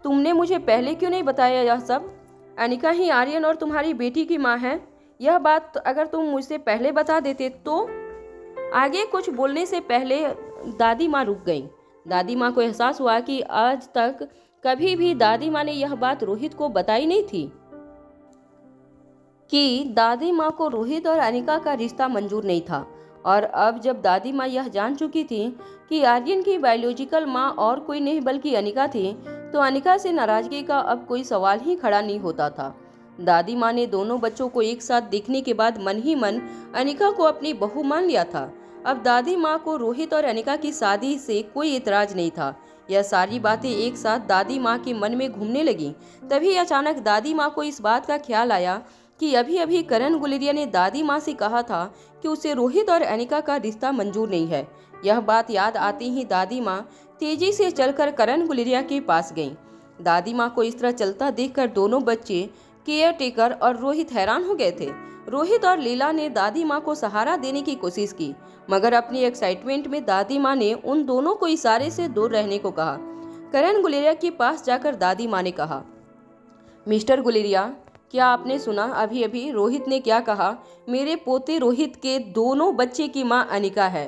तुमने मुझे पहले क्यों नहीं बताया यह सब? अनिका ही आर्यन और तुम्हारी बेटी की माँ है। यह बात अगर तुम मुझसे पहले बता देते तो। आगे कुछ बोलने से पहले दादी माँ रुक गई। दादी माँ को एहसास हुआ कि आज तक कभी भी दादी माँ ने यह बात रोहित को बताई नहीं थी कि दादी माँ को रोहित और अनिका का रिश्ता मंजूर नहीं था। और अब जब दादी माँ यह जान चुकी थी कि आर्यन की बायोलॉजिकल माँ और कोई नहीं बल्कि अनिका थी, तो अनिका से नाराजगी का अब कोई सवाल ही खड़ा नहीं होता था। दादी माँ ने दोनों बच्चों को एक साथ देखने के बाद मन ही मन अनिका को अपनी बहू मान लिया था। अब दादी माँ को रोहित और अनिका की शादी से कोई इतराज नहीं था। यह सारी बातें एक साथ दादी माँ के मन में घूमने लगी। तभी अचानक दादी माँ को इस बात का ख्याल आया कि अभी अभी करण गुलेरिया ने दादी माँ से कहा था कि उसे रोहित और अनिका का रिश्ता मंजूर नहीं है। यह बात याद आती ही दादी माँ तेजी से चलकर करण गुलेरिया के पास गईं। दादी माँ को इस तरह चलता देखकर दोनों बच्चे, केयर टेकर और रोहित हैरान हो गए थे। रोहित और लीला ने दादी माँ को सहारा देने की कोशिश की, मगर अपनी एक्साइटमेंट में दादी माँ ने उन दोनों को इशारे से दूर रहने को कहा। करण गुलेरिया के पास जाकर दादी माँ ने कहा, मिस्टर गुलेरिया, क्या आपने सुना अभी अभी रोहित ने क्या कहा? मेरे पोते रोहित के दोनों बच्चे की माँ अनिका है।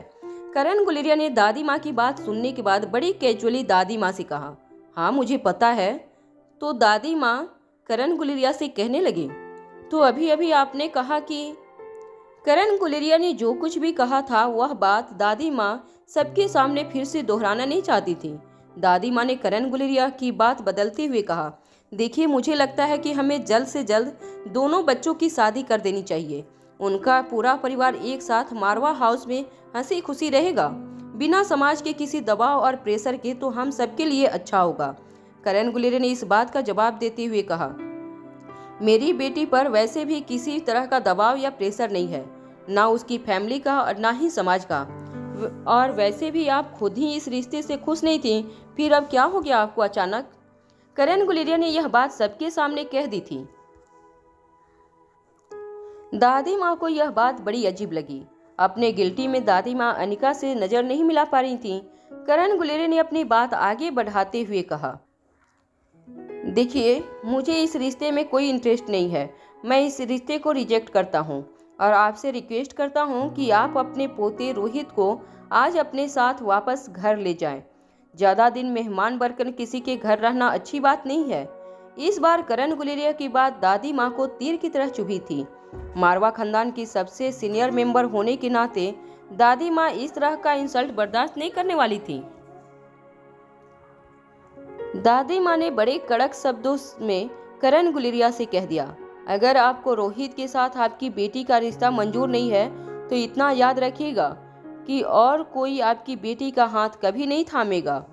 करण गुलेरिया ने दादी माँ की बात सुनने के बाद बड़ी कैजुअली दादी माँ से कहा, हाँ मुझे पता है। तो दादी माँ करण गुलेरिया से कहने लगी, तो अभी अभी आपने कहा कि करण गुलेरिया ने जो कुछ भी कहा था वह बात दादी माँ सबके सामने फिर से दोहराना नहीं चाहती थी। दादी माँ ने करण गुलेरिया की बात बदलते हुए कहा, देखिए मुझे लगता है कि हमें जल्द से जल्द दोनों बच्चों की शादी कर देनी चाहिए। उनका पूरा परिवार एक साथ मारवा हाउस में हंसी खुशी रहेगा, बिना समाज के किसी दबाव और प्रेशर के, तो हम सबके लिए अच्छा होगा। करण गुलेरिया ने इस बात का जवाब देते हुए कहा, मेरी बेटी पर वैसे भी किसी तरह का दबाव या प्रेशर नहीं है, ना उसकी फैमिली का और ना ही समाज का। और वैसे भी आप खुद ही इस रिश्ते से खुश नहीं थी, फिर अब क्या हो गया आपको अचानक? करण गुलेरिया ने यह बात सबके सामने कह दी थी। दादी माँ को यह बात बड़ी अजीब लगी। अपने गिल्टी में दादी माँ अनिका से नजर नहीं मिला पा रही थी। करण गुलेरिया ने अपनी बात आगे बढ़ाते हुए कहा, देखिए मुझे इस रिश्ते में कोई इंटरेस्ट नहीं है। मैं इस रिश्ते को रिजेक्ट करता हूँ और आपसे रिक्वेस्ट करता हूँ कि आप अपने पोते रोहित को आज अपने साथ वापस घर ले जाएं। ज़्यादा दिन मेहमान बनकर किसी के घर रहना अच्छी बात नहीं है। इस बार करण गुलेरिया की बात दादी माँ को तीर की तरह चुभी थी। मारवा खानदान की सबसे सीनियर मेंबर होने के नाते दादी माँ इस तरह का इंसल्ट बर्दाश्त नहीं करने वाली थी। दादी माँ ने बड़े कड़क शब्दों में करण गुलेरिया से कह दिया, अगर आपको रोहित के साथ आपकी बेटी का रिश्ता मंजूर नहीं है तो इतना याद रखिएगा कि और कोई आपकी बेटी का हाथ कभी नहीं थामेगा।